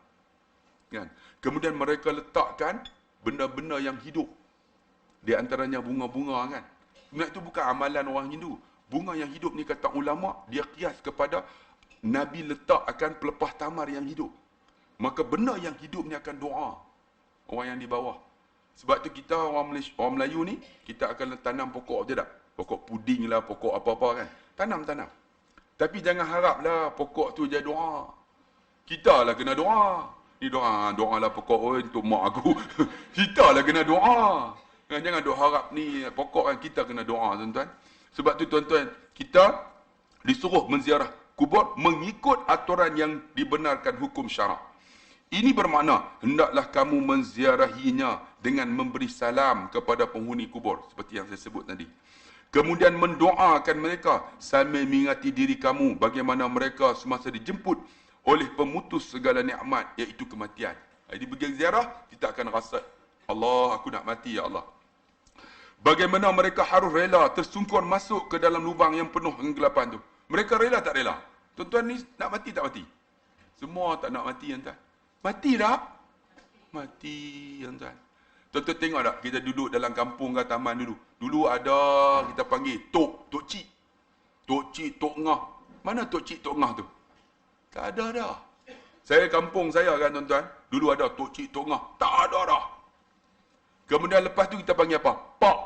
Kan? Kemudian mereka letakkan benda-benda yang hidup. Di antaranya bunga-bunga kan. Sebenarnya itu bukan amalan orang Hindu. Bunga yang hidup ni kata ulama, dia kias kepada Nabi letak akan pelepah tamar yang hidup. Maka benda yang hidup ni akan doa orang yang di bawah. Sebab tu kita orang Melayu ni, kita akan tanam pokok je tak? Pokok puding lah, pokok apa-apa kan. Tanam. Tapi jangan haraplah pokok tu jadi doa. Kita lah kena doa. Ni doa lah pokok untuk mak aku. Kita lah kena doa. Jangan duk harap ni pokok kan, kita kena doa tuan-tuan. Sebab tu tuan-tuan, kita disuruh menziarah kubur mengikut aturan yang dibenarkan hukum syarak. Ini bermakna hendaklah kamu menziarahinya dengan memberi salam kepada penghuni kubur seperti yang saya sebut tadi. Kemudian mendoakan mereka sambil mengingati diri kamu bagaimana mereka semasa dijemput oleh pemutus segala nikmat iaitu kematian. Jadi pergi ziarah kita akan rasa Allah, aku nak mati ya Allah. Bagaimana mereka harus rela tersungkur masuk ke dalam lubang yang penuh kegelapan tu. Mereka rela tak rela? Tuan-tuan ni nak mati tak mati? Semua tak nak mati tuan-tuan. Mati tak? Mati tuan-tuan. Tuan-tuan tengok tak kita duduk dalam kampung ke taman dulu. Dulu ada kita panggil Tok Cik. Tok Cik, Tok Ngah. Mana Tok Cik, Tok Ngah tu? Tak ada dah. Saya kampung saya kan tuan-tuan. Dulu ada Tok Cik, Tok Ngah. Tak ada dah. Kemudian lepas tu kita panggil apa? Pak.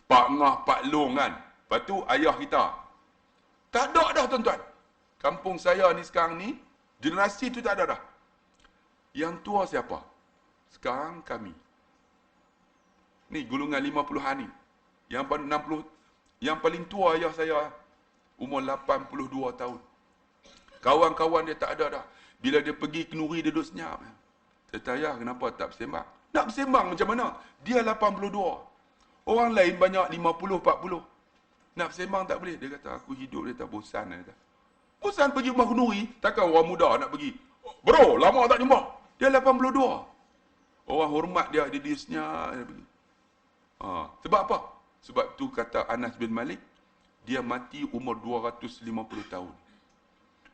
Pak Ngah, Pak Long kan. Lepas tu ayah kita. Tak ada dah tuan-tuan. Kampung saya ni sekarang ni, generasi tu tak ada dah. Yang tua siapa? Sekarang kami. Ni golongan 50-an ni. Yang paling 60, yang paling tua ayah saya umur 82 tahun. Kawan-kawan dia tak ada dah. Bila dia pergi kenduri dia duduk senyap. Saya tanya kenapa tak bersembang? Nak bersembang macam mana? Dia 82. Orang lain banyak 50, 40. Nak bersembang tak boleh. Dia kata aku hidup dia tak bosan. Dia kata. Bosan pergi rumah kenduri. Takkan orang muda nak pergi. Bro, lama tak jumpa. Dia 82. Orang hormat dia senyap. Dia pergi. Sebab apa? Sebab tu kata Anas bin Malik, dia mati umur 250 tahun.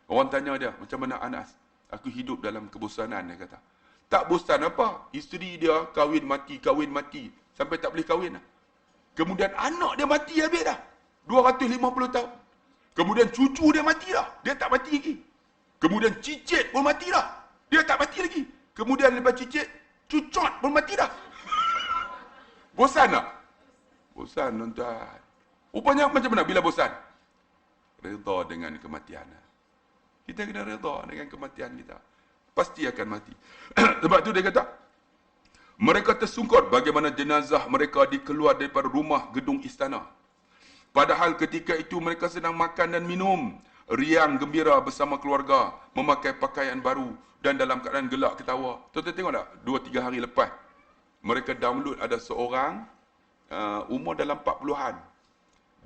Orang tanya dia, macam mana Anas? Aku hidup dalam kebosanan, dia kata. Tak bosan apa? Isteri dia kahwin mati. Sampai tak boleh kahwin. Kemudian anak dia mati habis dah. 250 tahun. Kemudian cucu dia mati dah. Dia tak mati lagi. Kemudian cicit pun mati dah. Dia tak mati lagi. Kemudian lepas cicit, cucot pun mati dah. Bosan tak? Bosan tuan-tuan. Rupanya macam mana bila bosan? Redha dengan kematian. Kita kena redha dengan kematian kita. Pasti akan mati. Sebab tu dia kata, mereka tersungkur bagaimana jenazah mereka dikeluar daripada rumah gedung istana. Padahal ketika itu mereka sedang makan dan minum, riang gembira bersama keluarga, memakai pakaian baru dan dalam keadaan gelak ketawa. Tuan-tuan tengok tak? 2-3 hari lepas, mereka download ada seorang umur dalam 40-an.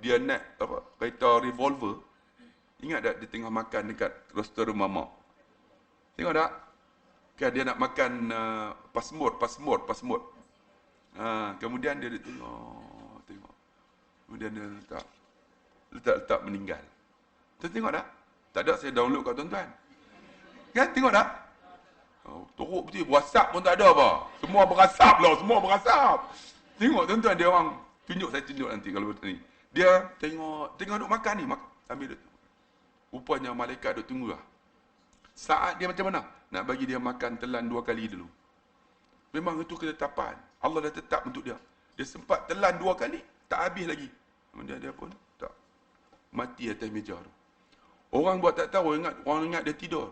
Dia naik kereta revolver. Ingat tak dia tengah makan dekat restoran mamak? Tengok tak? Kan dia nak makan pasmur. Kemudian dia tengok. Kemudian dia letak meninggal. Tuan tengok tak? Tak ada, saya download kat tuan-tuan. Kan tengok tak? Teruk betul, WhatsApp pun tak ada apa. Semua berasap. Tengok tuan-tuan, dia orang saya tunjuk nanti kalau betul ni. Dia tengok duk makan ni, ambil duk. Rupanya malaikat duk tunggu lah. Saat dia macam mana? Nak bagi dia makan telan 2 kali dulu. Memang itu ketetapan. Allah dah tetap untuk dia. Dia sempat telan 2 kali, tak habis lagi. Kemudian dia pun tak. Mati atas meja tu. Orang buat tak tahu, orang ingat dia tidur.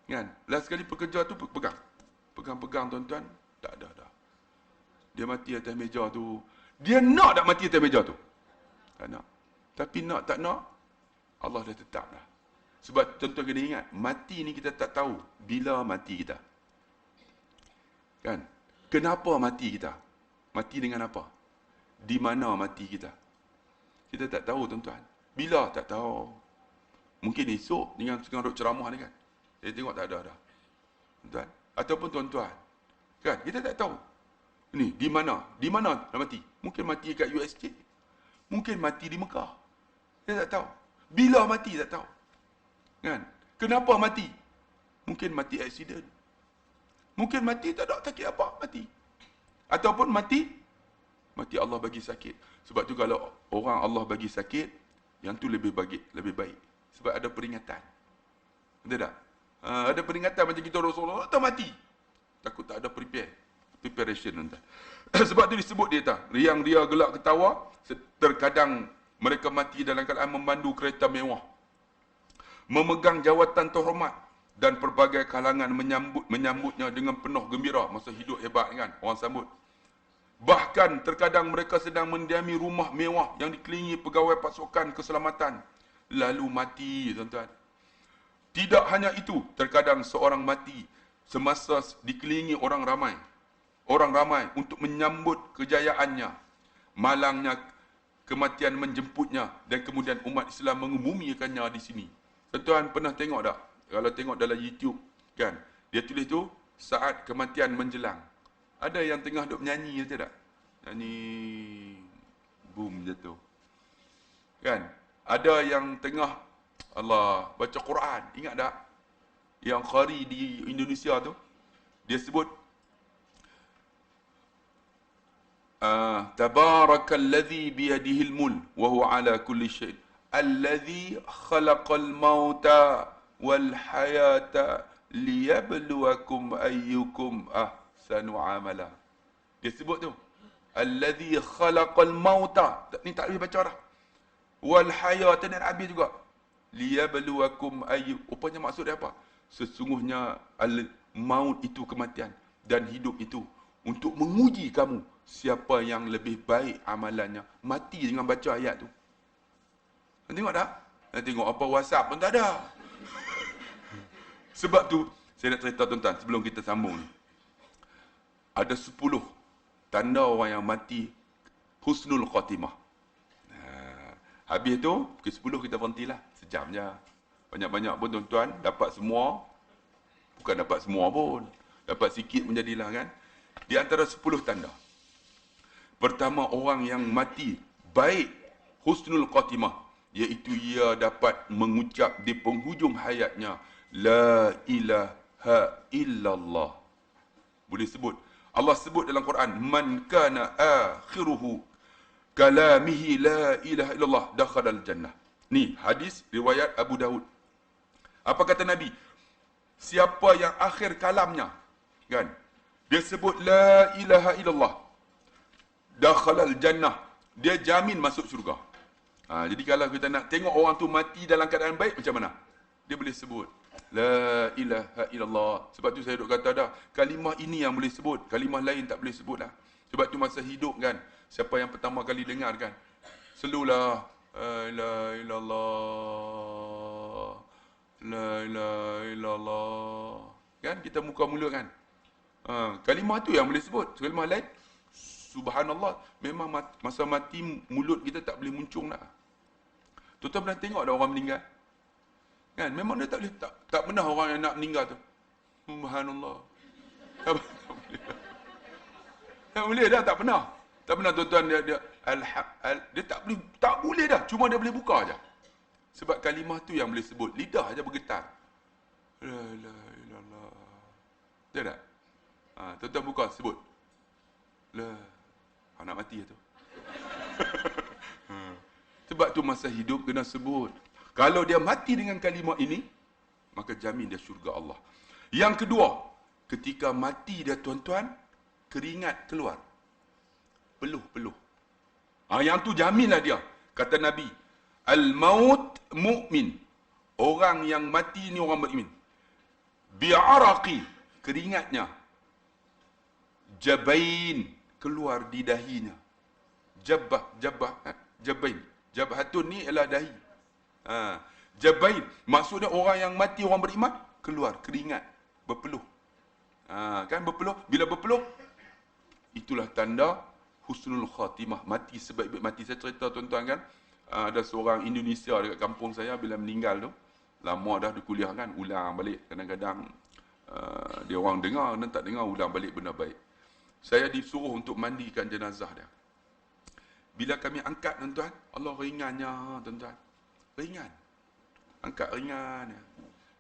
Kan? Last sekali pekerja tu pegang tuan-tuan, tak ada dah. Dia mati atas meja tu. Dia nak tak mati atas meja tu? Tak nak. Tapi nak tak nak, Allah dah tetap dah. Sebab tuan-tuan kena ingat, mati ni kita tak tahu bila mati kita. Kan? Kenapa mati kita? Mati dengan apa? Di mana mati kita? Kita tak tahu tuan-tuan. Bila tak tahu. Mungkin esok dengan duk ceramah ni kan. Saya tengok tak ada dah. Tuan-tuan. Ataupun tuan-tuan. Kan? Kita tak tahu. Ni, di mana? Di mana nak mati? Mungkin mati kat USJ. Mungkin mati di Mekah. Kita tak tahu. Bila mati tak tahu. Kan? Kenapa mati? Mungkin mati aksiden. Mungkin mati tak ada sakit apa, mati. Ataupun mati Allah bagi sakit. Sebab tu kalau orang Allah bagi sakit, yang tu lebih baik. Sebab ada peringatan. Betul tak? Ada peringatan macam kita Rasulullah tak mati. Takut tak ada preparation entah. Sebab tu disebut dia tak. Riang dia gelak ketawa, terkadang mereka mati dalam keadaan memandu kereta mewah, memegang jawatan terhormat dan pelbagai kalangan menyambutnya dengan penuh gembira. Masa hidup hebat kan, orang sambut. Bahkan terkadang mereka sedang mendiami rumah mewah yang dikelilingi pegawai pasukan keselamatan, lalu mati, tuan-tuan. Tidak hanya itu, terkadang seorang mati semasa dikelilingi orang ramai untuk menyambut kejayaannya. Malangnya kematian menjemputnya dan kemudian umat Islam mengemumikannya di sini. Tuan-tuan pernah tengok tak? Kalau tengok dalam YouTube kan, dia tulis tu saat kematian menjelang. Ada yang tengah duk menyanyi saja tak? Nyanyi boom jatuh. Kan? Ada yang tengah baca Quran. Ingat tak? Yang qari di Indonesia tu, dia sebut Tabarakalladzi biyadihil mulk wa huwa ala kulli syai'. Alladzi khalaqal mauta wal hayata liyabluwakum ayyukum ahsanu amala. Dia sebut tu. Alladzi khalaqal mauta. Ni tak boleh baca dah. Wal hayata dan habis juga. Liyabluwakum rupanya maksud dia apa? Sesungguhnya maut itu kematian dan hidup itu untuk menguji kamu siapa yang lebih baik amalannya. Mati dengan baca ayat tu. Tengok tak? Nak tengok apa WhatsApp pun tak ada. Sebab tu saya nak cerita tuan-tuan sebelum kita sambung ni. Ada 10 tanda orang yang mati husnul khatimah. Habis tu pukul 10 kita berhentilah. Sejam je. Banyak-banyak pun tuan-tuan dapat semua. Bukan dapat semua pun. Dapat sikit pun jadilah kan. Di antara 10 tanda. Pertama, orang yang mati baik husnul khatimah, iaitu ia dapat mengucap di penghujung hayatnya la ilaha illallah. Boleh sebut. Allah sebut dalam Quran, man kana akhiruhu kalamihi la ilaha illallah dakhalal jannah. Ni hadis riwayat Abu Daud. Apa kata Nabi? Siapa yang akhir kalamnya, kan, dia sebut la ilaha illallah, dakhalal jannah, dia jamin masuk syurga. Jadi kalau kita nak tengok orang tu mati dalam keadaan baik, macam mana? Dia boleh sebut la ilaha illallah. Sebab tu saya duk kata dah, kalimah ini yang boleh sebut, kalimah lain tak boleh sebut lah. Sebab tu masa hidup kan, siapa yang pertama kali dengar kan, selulah la ilaha illallah, la ilaha illallah, kan, kita muka mula kan. Kalimah tu yang boleh sebut. Kalimah lain, subhanallah, memang masa mati mulut kita tak boleh muncung nak. Tuan-tuan pernah tengok ada orang meninggal? Kan, memang dia tak boleh, tak pernah orang yang nak meninggal tu. Subhanallah. Tak boleh dah, tak pernah. Tak pernah tuan-tuan dia dia tak boleh dah, cuma dia boleh buka aja. Sebab kalimah tu yang boleh sebut, lidah aja bergetar. La ilaha illallah. Dia tak? Tuan-tuan buka sebut. Nak mati tu. Sebab tu masa hidup kena sebut. Kalau dia mati dengan kalimah ini, maka jamin dia syurga Allah. Yang kedua, ketika mati dia tuan-tuan, keringat keluar. Peluh-peluh. Yang tu jaminlah dia. Kata Nabi, al-maut mu'min. Orang yang mati ni orang beriman. Bi'araqi, keringatnya. Jabain, keluar di dahinya. Jabain. Jabhatun ni ialah dahi. Jabain, maksudnya orang yang mati, orang beriman, keluar keringat, berpeluh. Kan berpeluh, bila berpeluh, itulah tanda husnul khatimah, mati sebaik-baik mati. Saya cerita tuan-tuan kan, ada seorang Indonesia dekat kampung saya, bila meninggal tu, lama dah di kuliah kan, ulang balik. Kadang-kadang dia orang dengar dan tak dengar, ulang balik benda baik. Saya disuruh untuk mandikan jenazah dia. Bila kami angkat tuan-tuan, Allah ringannya tuan-tuan. Ringan. Angkat ringan.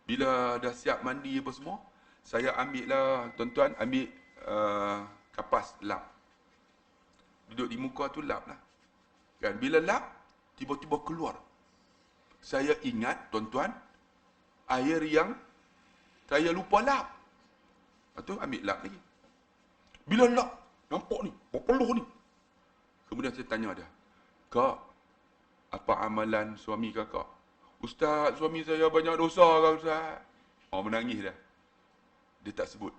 Bila dah siap mandi apa semua, saya ambil lah tuan-tuan, ambil kapas lap. Duduk di muka tu lap lah. Kan, bila lap, tiba-tiba keluar. Saya ingat tuan-tuan, air yang saya lupa lap. Lepas tu ambil lap lagi. Bila lap, nampak ni, berpeluh ni. Kemudian saya tanya dia, Kak, apa amalan suami kakak? Ustaz, suami saya banyak dosa kan Ustaz? Menangis dah. Dia tak sebut.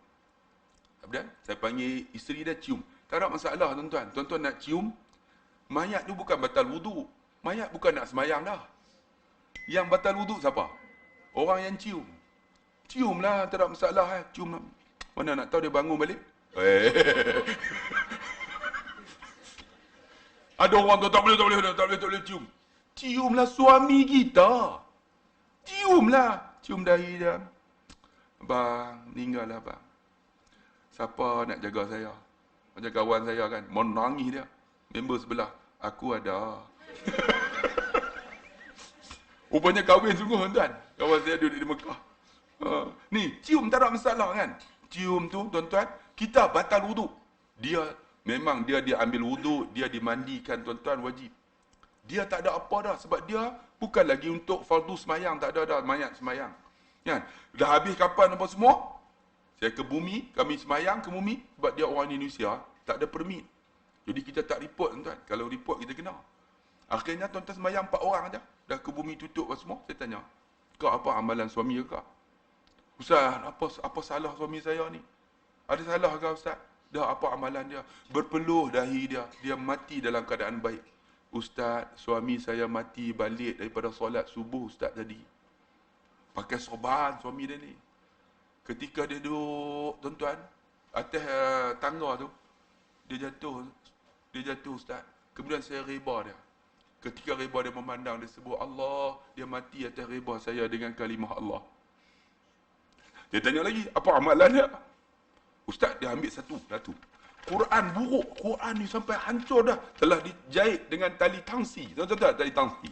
Kemudian saya panggil isteri dia, cium. Tak ada masalah tuan-tuan. Tuan-tuan nak cium, mayat tu bukan batal wudu. Mayat bukan nak semayang dah. Yang batal wudu siapa? Orang yang cium. Ciumlah, tak ada masalah. Cium lah. Mana nak tahu dia bangun balik? Ada orang tu tak boleh cium. Ciumlah suami kita. Ciumlah. Cium dahi dia. Bang, meninggal lah bang. Siapa nak jaga saya? Macam kawan saya kan, menangis dia. Member sebelah, aku ada. Rupanya kahwin sungguh tuan. Kawan saya duduk di Mekah. Ni, cium tak ada masalah kan. Cium tu tuan-tuan, kita batal wudu. Dia Memang dia ambil wuduk, dia dimandikan tuan-tuan wajib. Dia tak ada apa dah sebab dia bukan lagi untuk fardu semayang, tak ada dah mayat semayang. Kan? Dah habis kapan apa semua? Saya ke bumi, kami semayang ke bumi sebab dia orang Indonesia, tak ada permit. Jadi kita tak report tuan-tuan. Kalau report kita kena. Akhirnya tuan-tuan semayang 4 orang aja. Dah ke bumi tutup apa semua, saya tanya. Kau apa amalan suami kau? Ustaz, apa salah suami saya ni? Ada salah ke Ustaz? Dah apa amalan dia? Berpeluh dahi dia. Dia mati dalam keadaan baik. Ustaz, suami saya mati balik daripada solat subuh Ustaz tadi. Pakai sorban suami dia ni. Ketika dia duduk, tuan-tuan, atas tangga tu, dia jatuh Ustaz. Kemudian saya reba dia. Ketika reba dia memandang, dia sebut Allah, dia mati atas reba saya dengan kalimah Allah. Dia tanya lagi, apa amalan dia? Ustaz, dia ambil satu. Quran buruk. Quran ni sampai hancur dah. Telah dijahit dengan tali tangsi. Tahu tak tali tangsi?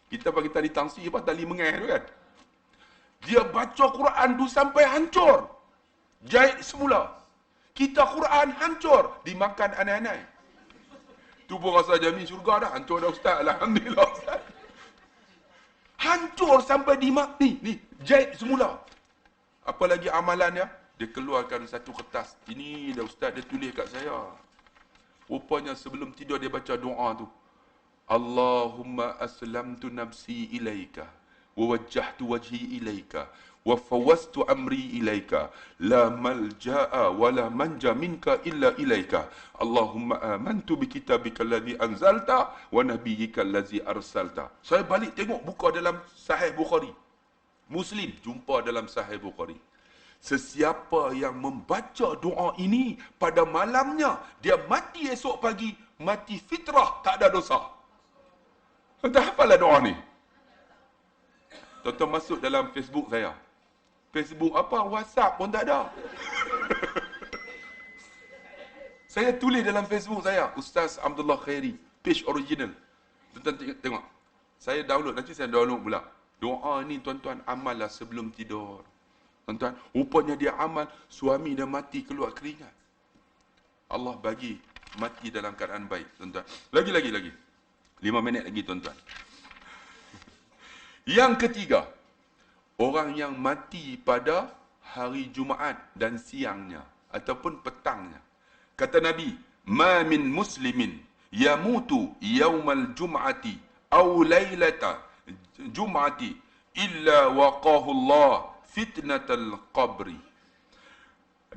Kita bagi tali tangsi apa? Tali mengai tu kan? Dia baca Quran tu sampai hancur. Jahit semula. Kita Quran hancur. Dimakan anai-anai. Tu pun rasa jamin syurga dah. Hancur dah Ustaz. Alhamdulillah Ustaz. Hancur sampai dimakan. Ni. Jahit semula. Apa lagi amalan dia? Dia keluarkan satu kertas. Ini dah Ustaz dia tulis kat saya. Rupanya sebelum tidur dia baca doa tu. Allahumma aslamtu nafsi ilaika. Wa wajjahtu wajhi ilaika. Wa fawastu amri ilaika. La malja'a wa la manja minka illa ilaika. Allahumma amantu bi kitabika alladhi anzalta. Wa nabiyyika alladhi arsalta. Saya balik tengok buka dalam Sahih Bukhari. Muslim jumpa dalam Sahih Bukhari. Sesiapa yang membaca doa ini pada malamnya, dia mati esok pagi, mati fitrah, tak ada dosa. Entah apalah doa ni. Tuan-tuan masuk dalam Facebook saya. Facebook apa? WhatsApp pun tak ada. Saya tulis dalam Facebook saya, Ustaz Abdullah Khairi, page original. Tuan-tuan tengok. Saya download, nanti saya download pula. Doa ni tuan-tuan amallah sebelum tidur. Tuan-tuan, rupanya dia amal, suami dia mati keluar keringat. Allah bagi mati dalam keadaan baik, tuan-tuan. Lagi. 5 minit lagi, tuan-tuan. Yang ketiga, orang yang mati pada hari Jumaat dan siangnya ataupun petangnya. Kata Nabi, "Ma min muslimin yamutu yaumal jum'ati aw lailata jum'ati illa waqahu Allah fitnatal qabri."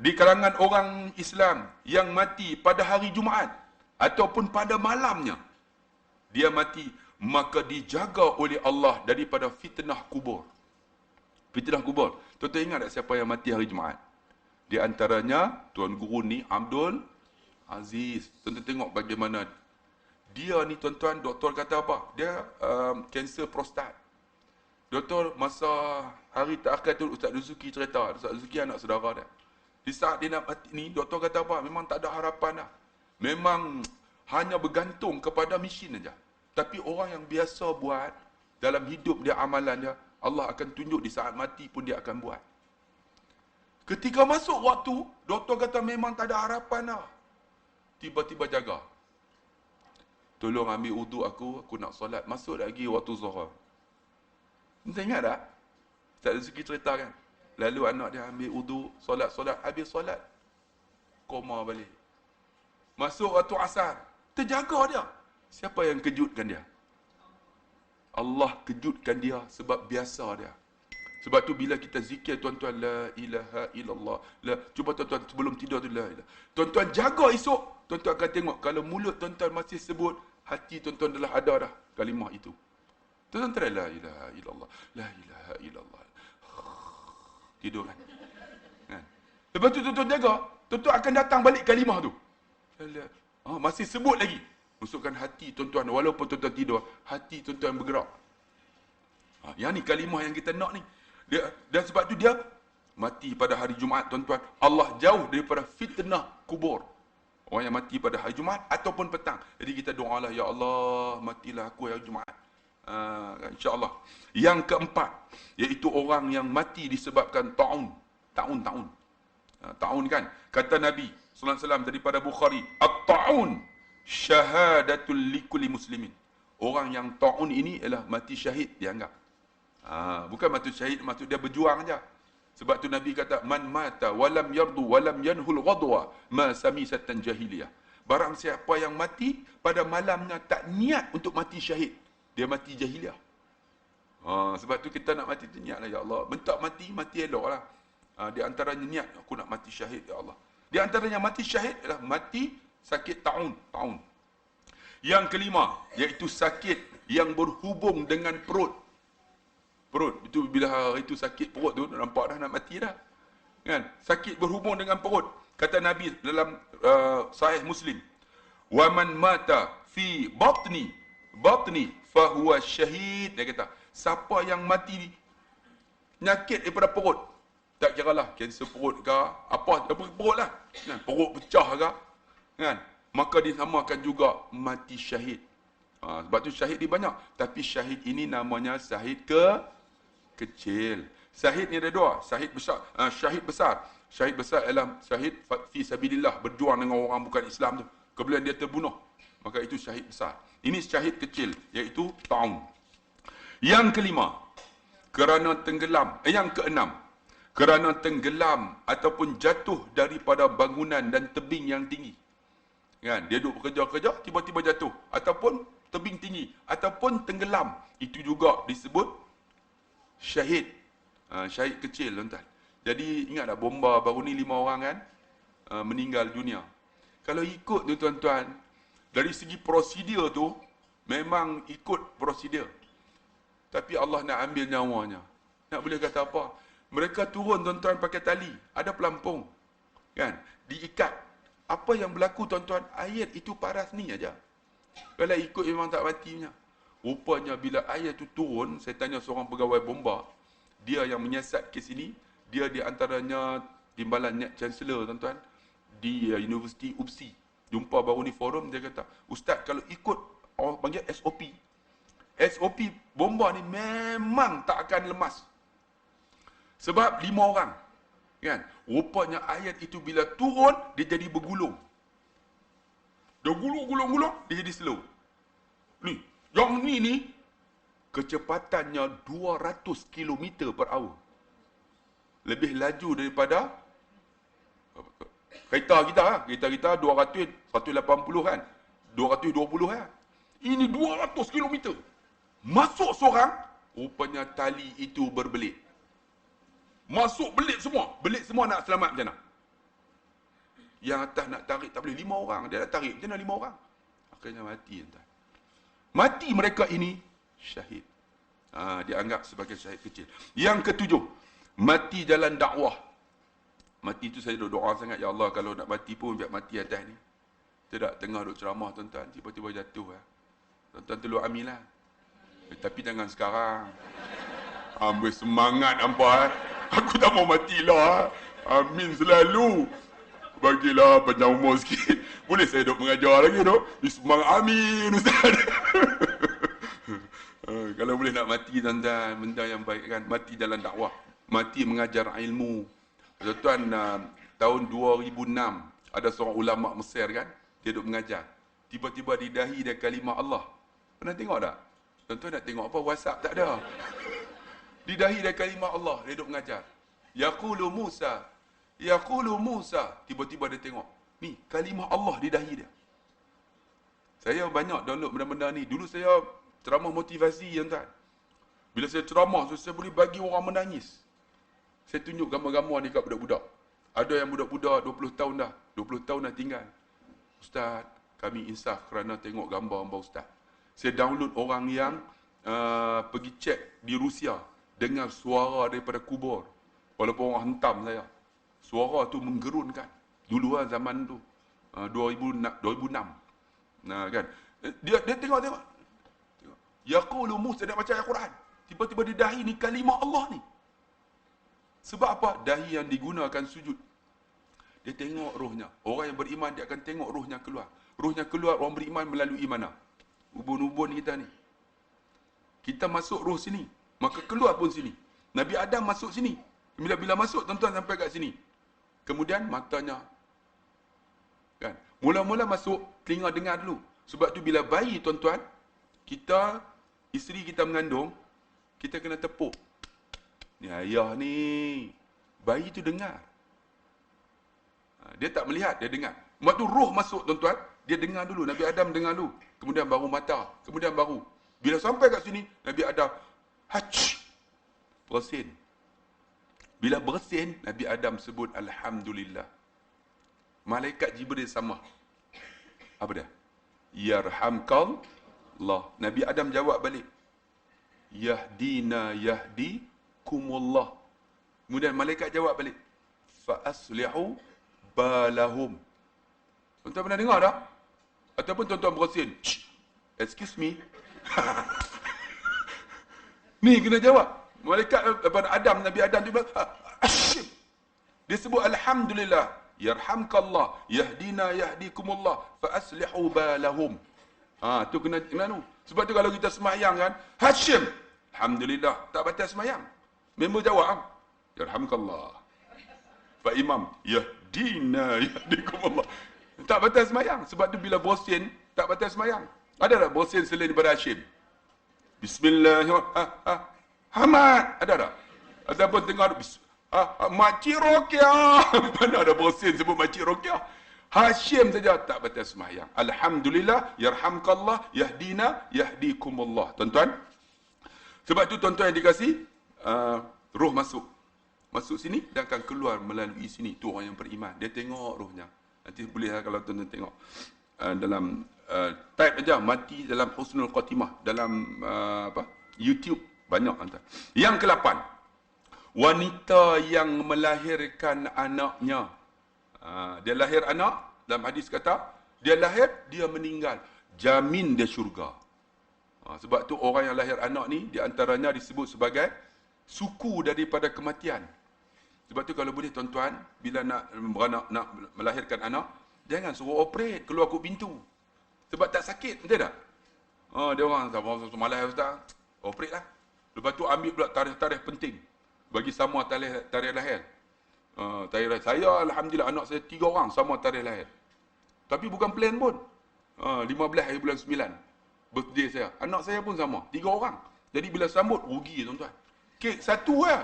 Di kalangan orang Islam yang mati pada hari Jumaat ataupun pada malamnya, dia mati, maka dijaga oleh Allah daripada fitnah kubur. Fitnah kubur. Tuan-tuan ingat tak siapa yang mati hari Jumaat? Di antaranya Tuan Guru ni Abdul Aziz. Tuan-tuan tengok bagaimana dia ni, tuan-tuan, doktor kata apa? Dia kanser prostat. Doktor masa hari terakhir tu Ustaz Zuki cerita, Ustaz Zuki anak saudara dia. Di saat dia nak mati ni, doktor kata apa? Memang tak ada harapan dah. Memang hanya bergantung kepada mesin aja. Tapi orang yang biasa buat dalam hidup dia, amalan dia, Allah akan tunjuk di saat mati pun dia akan buat. Ketika masuk waktu, doktor kata memang tak ada harapan dah. Tiba-tiba jaga. Tolong ambil wudu aku nak solat. Masuk lagi waktu zuhur. Anda ingat tak? Ustaz Zuki cerita kan? Lalu anak dia ambil wudu, solat, habis solat, koma balik. Masuk waktu asar, terjaga dia. Siapa yang kejutkan dia? Allah kejutkan dia sebab biasa dia. Sebab tu bila kita zikir, tuan-tuan, la ilaha illallah. Cuba tuan-tuan sebelum tidur tu, la ilaha. Tuan-tuan jaga esok, tuan-tuan akan tengok kalau mulut tuan-tuan masih sebut, hati tuan-tuan dah ada dah kalimah itu. Tuan-tuan try la ilaha illallah. La ilaha illallah. Tidur kan? Lepas tu tuan-tuan jaga, tuan-tuan akan datang balik kalimah tu. Masih sebut lagi. Masukkan hati tuan-tuan, walaupun tuan-tuan tidur, hati tuan-tuan bergerak. Yang ni kalimah yang kita nak ni. Dan sebab tu dia mati pada hari Jumaat, tuan-tuan. Allah jauh daripada fitnah kubur. Orang yang mati pada hari Jumaat ataupun petang. Jadi kita doalah, ya Allah, matilah aku hari Jumaat. InsyaAllah. Yang keempat, iaitu orang yang mati disebabkan ta'un. Ta'un kan? Kata Nabi sallallahu alaihi wasallam daripada Bukhari, at-ta'un syahadatul likulli muslimin. Orang yang ta'un ini ialah mati syahid dianggap. Bukan mati syahid maksud dia berjuang aja. Sebab tu Nabi kata man mata walam yardu walam yanhul ghadwa ma samisatan jahiliyah. Barang siapa yang mati pada malamnya tak niat untuk mati syahid, dia mati jahiliyah. Sebab tu kita nak mati tu niatlah, ya Allah. Bentak mati, mati eloklah. Di antaranya niat aku nak mati syahid, ya Allah. Di antaranya mati syahid adalah mati sakit ta'un. Yang kelima, iaitu sakit yang berhubung dengan perut. Perut, itu bila itu sakit perut tu, nampak dah nak mati dah. Kan? Sakit berhubung dengan perut. Kata Nabi dalam Sahih Muslim, "Wa man mata fi batni fahuwa syahid." Dia kata, siapa yang mati penyakit daripada perut, tak kiralah kanser perut ke, apa perut lah. Kan? Perut pecah ke, kan? Maka dinamakan juga mati syahid. Sebab tu syahid dia banyak. Tapi syahid ini namanya syahid kecil. Syahid ni ada dua. Syahid besar. Syahid besar. Syahid besar ialah syahid fi sabilillah. Berjuang dengan orang bukan Islam tu. Kemudian dia terbunuh. Maka itu syahid besar. Ini syahid kecil. Iaitu ta'un. Yang kelima. Kerana tenggelam. Yang keenam. Kerana tenggelam ataupun jatuh daripada bangunan dan tebing yang tinggi. Kan? Dia duduk bekerja-kerja, tiba-tiba jatuh. Ataupun tebing tinggi. Ataupun tenggelam. Itu juga disebut syahid. Syahid kecil, tuan-tuan. Jadi, ingat tak bomba baru ni 5 orang kan? Meninggal dunia. Kalau ikut tu, tuan-tuan, dari segi prosedur tu, memang ikut prosedur. Tapi Allah nak ambil nyawanya. Nak boleh kata apa? Mereka turun, tuan-tuan, pakai tali. Ada pelampung. Kan? Diikat. Apa yang berlaku, tuan-tuan? Ayat itu paras ni aja. Kalau ikut memang tak mati punya. Rupanya bila ayat itu turun, saya tanya seorang pegawai bomba, dia yang menyiasat kes ini, dia di antaranya timbalan Net Chancellor, tuan-tuan, di Universiti UPSI. Jumpa baru ni forum, dia kata, Ustaz, kalau ikut orang panggil SOP bomba ni memang tak akan lemas. Sebab 5 orang. Kan? Rupanya ayat itu bila turun, dia jadi bergulung. Dia gulung, dia jadi slow. Ni, yang ni, kecepatannya 200 km per hour. Lebih laju daripada kereta kita. Kereta kita 200, 180 kan. 220 kan. Ini 200 km. Masuk seorang, rupanya tali itu berbelit. Masuk belit semua nak selamat macam mana? Yang atas nak tarik tak boleh, 5 orang. Dia nak tarik macam mana 5 orang? Akhirnya mati. Entah. Mati mereka ini syahid. Dianggap sebagai syahid kecil. Yang ketujuh, mati jalan dakwah. Mati itu saya doa sangat, ya Allah, kalau nak mati pun biar mati atas ni. Tidak tengah duk ceramah, tuan-tuan, tiba-tiba jatuh. Tuan-tuan tolong amin lah. Tapi jangan sekarang. Ambil semangat hampa. Aku tak mau matilah. Amin selalu. Bagilah panjang umur sikit. Boleh saya duk mengajar lagi tu? Semangat amin, Ustaz. Kalau boleh nak mati, tuan-tuan, benda yang baik kan. Mati dalam dakwah. Mati mengajar ilmu. Tuan-tuan, tahun 2006, ada seorang ulama Mesir kan. Dia duk mengajar. Tiba-tiba di dahi dia kalimah Allah. Pernah tengok tak? Tuan-tuan nak tengok apa? WhatsApp tak ada. Di dahi dia kalimah Allah. Dia duk mengajar. Yaqulu Musa. Tiba-tiba dia tengok. Ni, kalimah Allah di dahi dia. Saya banyak download benda-benda ni. Dulu saya ceramah motivasi, tuan-tuan. Bila saya ceramah, saya boleh bagi orang menangis. Saya tunjuk gambar-gambar ni kat budak-budak. Ada yang budak-budak 20 tahun dah. 20 tahun dah tinggal. Ustaz, kami insaf kerana tengok gambar Ustaz. Saya download orang yang pergi cek di Rusia. Dengar suara daripada kubur. Walaupun orang hentam saya. Suara tu menggerunkan. Dulu lah zaman tu. 2006. Nah kan. Dia tengok. Yaqulu Musa, dia baca Al-Quran. Tiba-tiba di dahi ni kalimah Allah ni. Sebab apa? Dahi yang digunakan sujud. Dia tengok rohnya. Orang yang beriman dia akan tengok rohnya keluar. Rohnya keluar, orang beriman melalui mana? Ubun-ubun kita ni. Kita masuk roh sini. Maka keluar pun sini. Nabi Adam masuk sini. Bila masuk, tuan-tuan sampai kat sini. Kemudian matanya Kan? Mula-mula masuk telinga dengar dulu. Sebab tu bila bayi tuan-tuan, isteri kita mengandung, kita kena tepuk. Ni ayah ni. Bayi tu dengar. Dia tak melihat, dia dengar. Waktu roh masuk tuan-tuan, dia dengar dulu. Nabi Adam dengar dulu. Kemudian baru mata. Kemudian baru. Bila sampai kat sini, Nabi Adam, hach, bersin. Bila bersin, Nabi Adam sebut Alhamdulillah. Malaikat Jibril sama. Apa dia? Yarhamkallah. Nabi Adam jawab balik. Yahdina yahdikumullah. Kemudian malaikat jawab balik. Fa aslihu balahum. Tuan-tuan pernah dengar tak? Ataupun tuan-tuan bersin. Excuse me. Ni kena jawab. Malaikat daripada Adam, Nabi Adam dia bilang, dia sebut Alhamdulillah. Yarhamkallah. Yahdina yahdikumullah. Fa aslihu balahum. Tu kena tu. Sebab tu kalau kita semayang kan, Hashim. Alhamdulillah. Tak batal semayang. Member jawab. Yarhamkallah. Pak Imam. Yahdina yahdikumullah. Tak batal semayang. Sebab tu bila bersin, tak batal semayang. Ada tak bersin selain daripada Hashim? Bismillahirrahmanirrahim. Hamad. Ada tak? Ataupun tengok Makcik Rokiah. Mana ada bersin sebut Makcik Rokiah? Hashim saja tak batal semayang. Alhamdulillah. Yarhamkallah. Yahdina. Yahdikumullah. Tuan-tuan. Sebab tu tuan-tuan yang dikasih, roh masuk. Masuk sini dan akan keluar melalui sini. Tu orang yang beriman. Dia tengok rohnya. Nanti boleh kalau tuan-tuan tengok. Dalam type aja mati dalam husnul khatimah. Dalam YouTube. Banyak tuan-tuan. Yang ke-8. Wanita yang melahirkan anaknya. Dia lahir anak, dalam hadis kata, dia lahir, dia meninggal. Jamin dia syurga. Sebab tu orang yang lahir anak ni, di antaranya disebut sebagai suku daripada kematian. Sebab tu kalau boleh tuan-tuan, bila nak melahirkan anak, jangan suruh operate, keluar kot pintu. Sebab tak sakit, betul tak? Dia orang, malas ustaz, operate lah. Lepas tu ambil pula tarikh-tarikh penting. Bagi sama tarikh lahir. Tarikh lahir. Saya Alhamdulillah anak saya 3 orang sama tarikh lahir. Tapi bukan plan pun. 15 hari bulan 9. Birthday saya. Anak saya pun sama. 3 orang. Jadi bila sambut, rugi tuan-tuan. Kek 1 lah.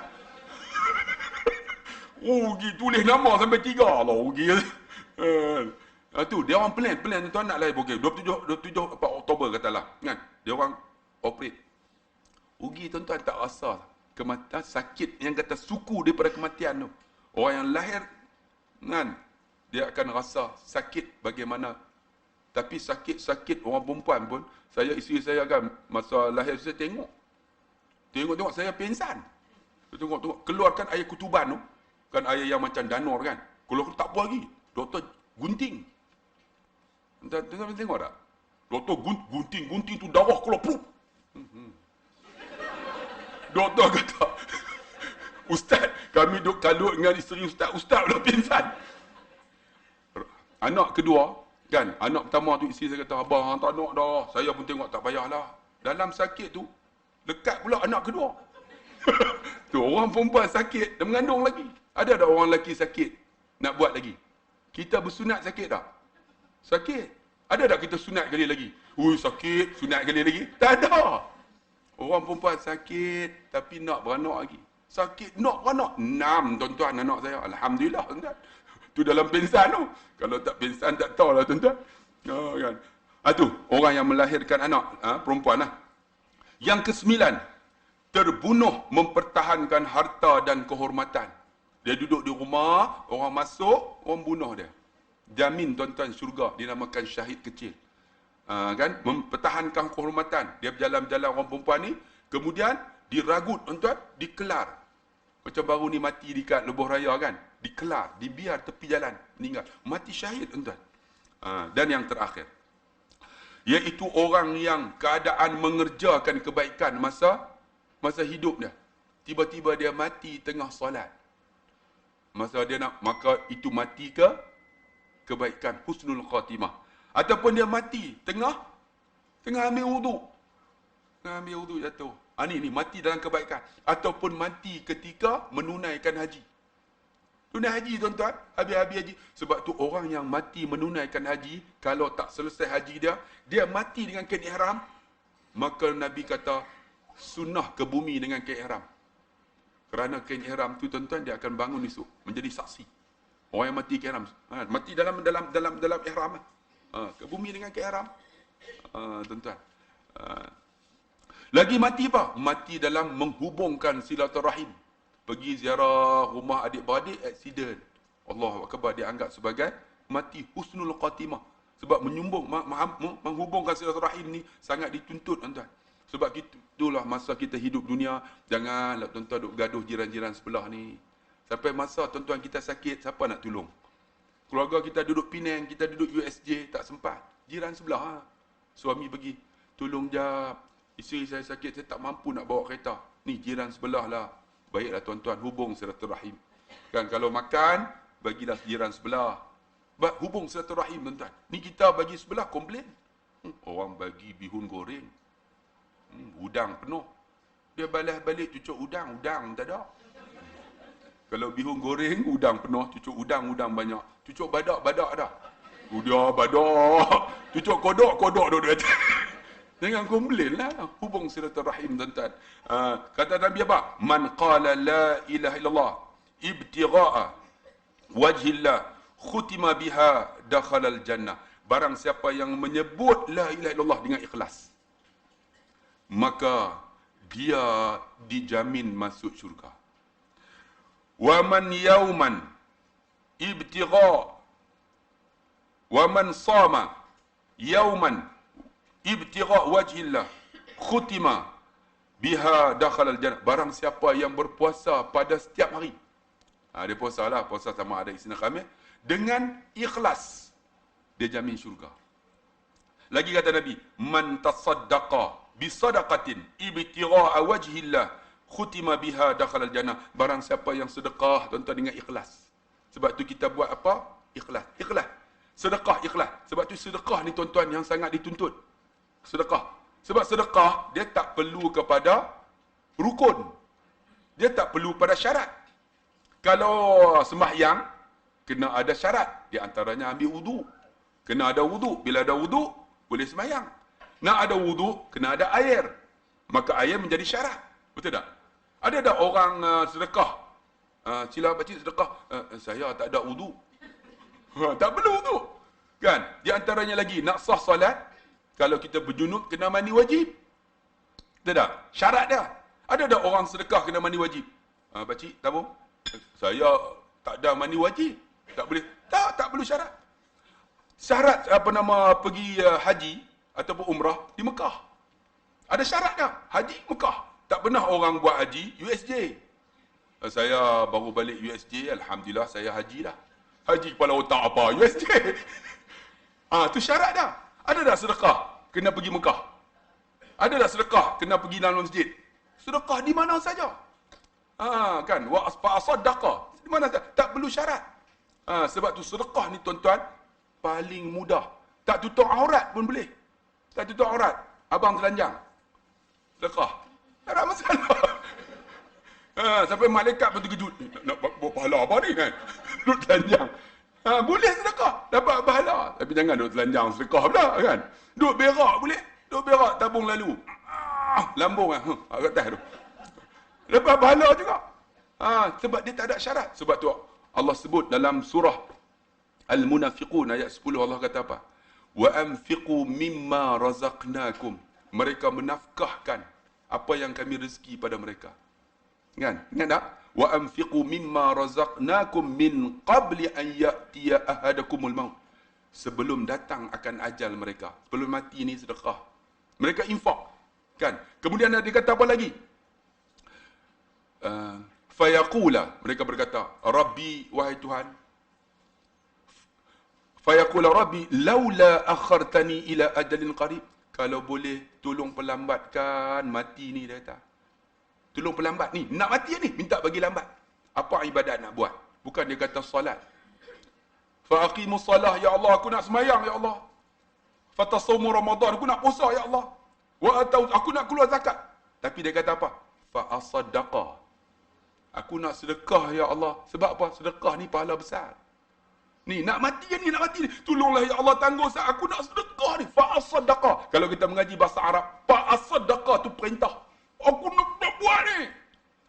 Rugi. Tulis nama sampai 3 lah. Rugi. Tu dia orang plan tuan-tuan nak lahir. Okay. 27 Oktober katalah. Kan? Dia orang operate. Rugi tuan-tuan tak rasa. Kematian sakit yang kata suku daripada kematian tu. Orang yang lahir kan, dia akan rasa sakit bagaimana. Tapi sakit orang perempuan pun, isteri saya kan masa lahir saya tengok saya pingsan. Tengok keluarkan air kutuban tu, kan air yang macam danor kan. Kalau tak apa lagi, doktor gunting. Tengok tak? Doktor gunting tu darah keluar plup. Doktor kata, Ustaz, kami duk kalut dengan isteri Ustaz dah pingsan. Anak kedua, kan, anak pertama tu isteri saya kata, abang tak nak dah, saya pun tengok tak payahlah. Dalam sakit tu, dekat pula anak kedua. Tu orang perempuan sakit, dia mengandung lagi. Ada tak orang lelaki sakit, nak buat lagi? Kita bersunat sakit tak? Sakit. Ada tak kita sunat kali lagi? Sakit, sunat kali lagi? Tak ada. Orang perempuan sakit, tapi nak beranak lagi. Sakit, nak beranak. 6 tuan-tuan anak saya. Alhamdulillah tuan-tuan. Tu dalam pingsan tu. Kalau tak pingsan, tak tahu lah tuan-tuan. Kan? Tu, orang yang melahirkan anak, perempuan lah. Yang ke-9, terbunuh mempertahankan harta dan kehormatan. Dia duduk di rumah, orang masuk, orang bunuh dia. Jamin tuan-tuan syurga, dinamakan syahid kecil. Kan, mempertahankan kehormatan. Dia berjalan-jalan orang perempuan ni, kemudian diragut tuan-tuan, dikelar. Macam baru ni mati dekat lebuh raya kan, dikelar, dibiar tepi jalan, meninggal. Mati syahid tuan-tuan. Dan yang terakhir, iaitu orang yang keadaan mengerjakan kebaikan masa hidup dia. Tiba-tiba dia mati tengah solat. Maka itu mati ke kebaikan, husnul khatimah. Ataupun dia mati tengah ambil wudu. Tengah ambil wudu jatuh. Ni mati dalam kebaikan. Ataupun mati ketika menunaikan haji. Tunai haji tuan-tuan, habis-habis haji. Sebab tu orang yang mati menunaikan haji, kalau tak selesai haji dia mati dengan kain ihram, maka Nabi kata sunnah ke bumi dengan kain ihram. Kerana kain ihram tu tuan-tuan, dia akan bangun esok menjadi saksi. Orang yang mati kain ihram, mati dalam ihram, ke bumi dengan kain ihram. Tuan-tuan. Lagi mati apa? Mati dalam menghubungkan silaturahim. Pergi ziarah rumah adik-beradik, aksiden. Allahu Akbar, dia anggap sebagai mati husnul khatimah. Sebab menghubungkan silaturahim ni sangat dituntut tuan-tuan. Sebab itulah masa kita hidup dunia, janganlah tuan-tuan duk gaduh jiran-jiran sebelah ni. Sampai masa tuan-tuan kita sakit, siapa nak tolong? Keluarga kita duduk Penang, kita duduk USJ, tak sempat. Jiran sebelah, suami pergi, tolong jap, isteri saya sakit, saya tak mampu nak bawa kereta. Ni jiran sebelah lah. Baiklah tuan-tuan, hubung silaturahim. Kan kalau makan, bagilah jiran sebelah. Hubung silaturahim tuan-tuan. Ni kita bagi sebelah komplain. Orang bagi bihun goreng. Udang penuh. Dia balas balik cucuk udang tak ada. Kalau bihun goreng, udang penuh. Cucuk udang banyak. Cucuk badak dah. Udah badak. Cucuk kodok duduk atas. Jangan komplain lah. Hubung silaturahim tuan-tuan. Kata Nabi apa? Man qala la ilaha illallah ibtigha'a wajhillah khutima biha dakhalal jannah. Barang siapa yang menyebut la ilaha illallah dengan ikhlas, maka dia dijamin masuk syurga. Wa man yauman ibtigha' wa man sama yauman ibtigha' wajhillah khutima biha dakhalal jannah. Barang siapa yang berpuasa pada setiap hari, dia puasalah, puasa sama ada Isnin Khamis, dengan ikhlas, dia jamin syurga. Lagi kata Nabi, man tasaddaqa bisadaqatin ibtigha'a wajhillah khutima biha dakhalal jannah. Barang siapa yang sedekah tuan-tuan dengan ikhlas. Sebab tu kita buat apa? Ikhlas. Sedekah ikhlas. Sebab tu sedekah ni tuan-tuan yang sangat dituntut. Sedekah. Sebab sedekah dia tak perlu kepada rukun. Dia tak perlu pada syarat. Kalau sembahyang kena ada syarat. Di antaranya ambil wudu. Kena ada wudu. Bila ada wudu boleh sembahyang. Nak ada wudu kena ada air. Maka air menjadi syarat. Betul tak? Ada tak orang sedekah? Sila pakcik sedekah. Saya tak ada wudu. Tak perlu wudu. Kan? Di antaranya lagi nak sah solat, kalau kita berjunub kena mandi wajib. Betul tak? Syarat dia. Ada tak orang sedekah kena mandi wajib? Pakcik, tabung. Saya tak ada mandi wajib. Tak boleh. Tak perlu syarat. Syarat pergi haji ataupun umrah di Mekah. Ada syarat dah. Haji Mekah. Tak pernah orang buat haji USJ. Saya baru balik USJ, alhamdulillah saya haji dah. Haji kepala otak apa USJ? Tu syarat dah. Ada dah sedekah kena pergi Mekah? Ada dah sedekah kena pergi dalam masjid? Sedekah di mana saja. Kan? Wa asaddaqa. Di mana saja. Tak perlu syarat. Sebab tu sedekah ni tuan-tuan paling mudah. Tak tutup aurat pun boleh. Tak tutup aurat. Abang telanjang. Sedekah. Tak ada masalah. Sampai malaikat pun terkejut. Nak buat pahala apa ni kan? Duduk telanjang. Boleh sedekah. Dapat pahala. Tapi jangan duduk telanjang sedekah pula kan? Duduk berak boleh. Duduk berak tabung lalu. Lambung kan? Kat atas tu. Dapat pahala juga. Sebab dia tak ada syarat. Sebab tu Allah sebut dalam surah Al-Munafiqun ayat 10, Allah kata apa? Wa anfiqu mimma razaqnakum. Mereka menafkahkan apa yang kami rezeki pada mereka. Kan? Ingat tak? Wa anfiqu mimma razaqnakum min qabli an ya'tiya ahadakumul maut. Sebelum datang akan ajal mereka. Sebelum mati ni sedekah. Mereka infak. Kan? Kemudian dia kata apa lagi? Fayaqula, mereka berkata, Rabbi, wahai Tuhan. Fayaqula Rabbi, laula akhartani ila ajalin qarib. Kalau boleh, tolong perlambatkan mati ni, dia kata. Tolong perlambat ni. Nak mati ni, minta bagi lambat. Apa ibadat nak buat? Bukan dia kata salat. Fa'aqimus salah, ya Allah, aku nak semayang, ya Allah. Fatasawmu Ramadan, aku nak puasa, ya Allah. Wa atau aku nak keluar zakat. Tapi dia kata apa? Fa'asaddaqa. Aku nak sedekah ya Allah. Sebab apa? Sedekah ni pahala besar. Ni nak mati kan ni, nak mati ni. Tolonglah ya Allah, tangguh saya. Aku nak sedekah ni. Fa'as-sadaqah. Kalau kita mengaji bahasa Arab, fa'as-sadaqah tu perintah. Aku nak buat ni.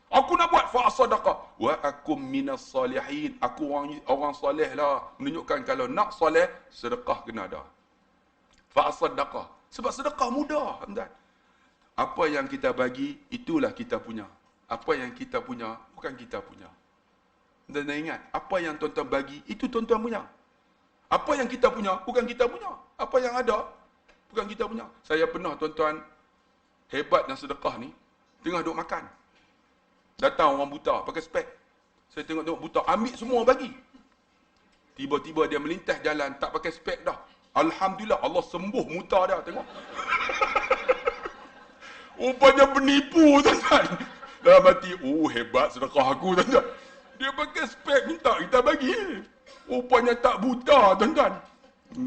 Aku nak buat fa'as-sadaqah. Wa akum minas salihin. Aku orang soleh lah. Menunjukkan kalau nak soleh, sedekah kena ada. Fa'as-sadaqah. Sebab sedekah mudah. Apa yang kita bagi, itulah kita punya. Apa yang kita punya, bukan kita punya. Dan ingat, apa yang tuan-tuan bagi, itu tuan-tuan punya. Apa yang kita punya, bukan kita punya. Apa yang ada, bukan kita punya. Saya pernah tuan-tuan, hebat dan sedekah ni, tengah duk makan. Datang orang buta, pakai spek. Saya tengok-tengok buta, ambil semua bagi. Tiba-tiba dia melintas jalan, tak pakai spek dah. Alhamdulillah, Allah sembuh muta dia, tengok. Rupanya penipu, tuan-tuan. Dalam hati, hebat sedekah aku, tuan-tuan. Dia pakai spek, minta kita bagi. Rupanya tak buta, tuan-tuan.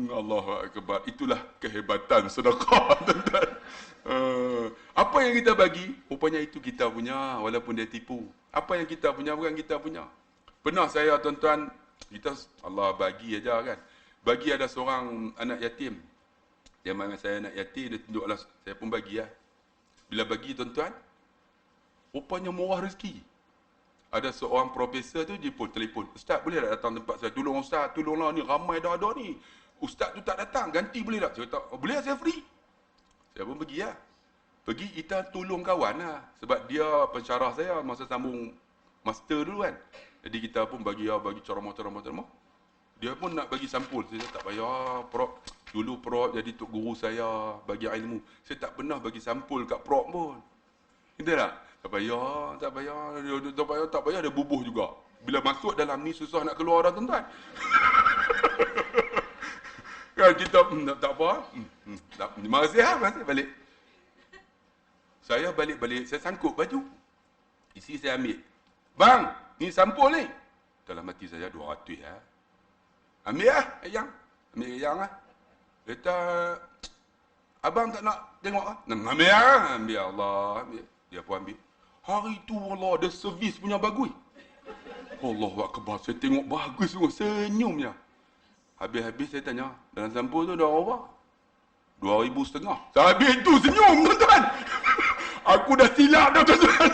Allahu Akbar. Itulah kehebatan sedekah, tuan-tuan. Apa yang kita bagi, rupanya itu kita punya, walaupun dia tipu. Apa yang kita punya, bukan kita punya. Pernah saya, tuan-tuan, kita Allah bagi aja kan. Bagi ada seorang anak yatim. Dia main saya anak yatim, dia tunjuklah, saya pun bagi lah. Bila bagi, tuan-tuan, rupanya murah rezeki. Ada seorang profesor tu telefon. Ustaz boleh tak datang tempat saya? Tolong Ustaz, tolonglah ni ramai dah ada ni. Ustaz tu tak datang, ganti boleh tak? Saya kata, boleh, saya free. Saya pun pergi lah. Pergi, kita tolong kawan lah. Sebab dia pensyarah saya masa sambung master dulu kan. Jadi kita pun bagi ceramah. Dia pun nak bagi sampul. Saya tak payah, Prof. Dulu Prof jadi tok guru saya, bagi ilmu. Saya tak pernah bagi sampul kat Prof pun. Kita tak? Tak payah, dia bubuh juga. Bila masuk dalam ni, susah nak keluar dah, tuan-tuan. Kan kita, tak apa. Terima kasih, balik. Saya balik, saya sangkut baju. Isi saya ambil. Bang, ni sampul ni. Dalam hati saya 200 ya. Ambil lah, yang. Ambil yang lah. Kata, abang tak nak tengok lah. Ambil lah. Ambil Allah. Ambil. Dia pun ambil. Hari tu Allah, ada servis punya bagus. Allahu Akbar, saya tengok bagus semua, senyumnya. Habis-habis saya tanya, dalam sampul tu dah berapa? 2,500. Habis tu senyum, tuan-tuan. Aku dah silap dah, tuan-tuan.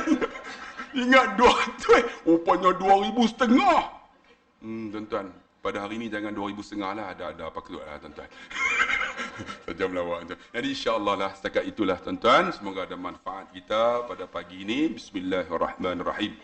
Ingat 200, rupanya 2,500. Tuan-tuan, pada hari ni jangan 2,500 lah, ada apa kedua lah, tuan-tuan. Sejam lawak. Jadi insya-Allah lah setakat itulah, tuan-tuan. Semoga ada manfaat kita pada pagi ini. Bismillahirrahmanirrahim.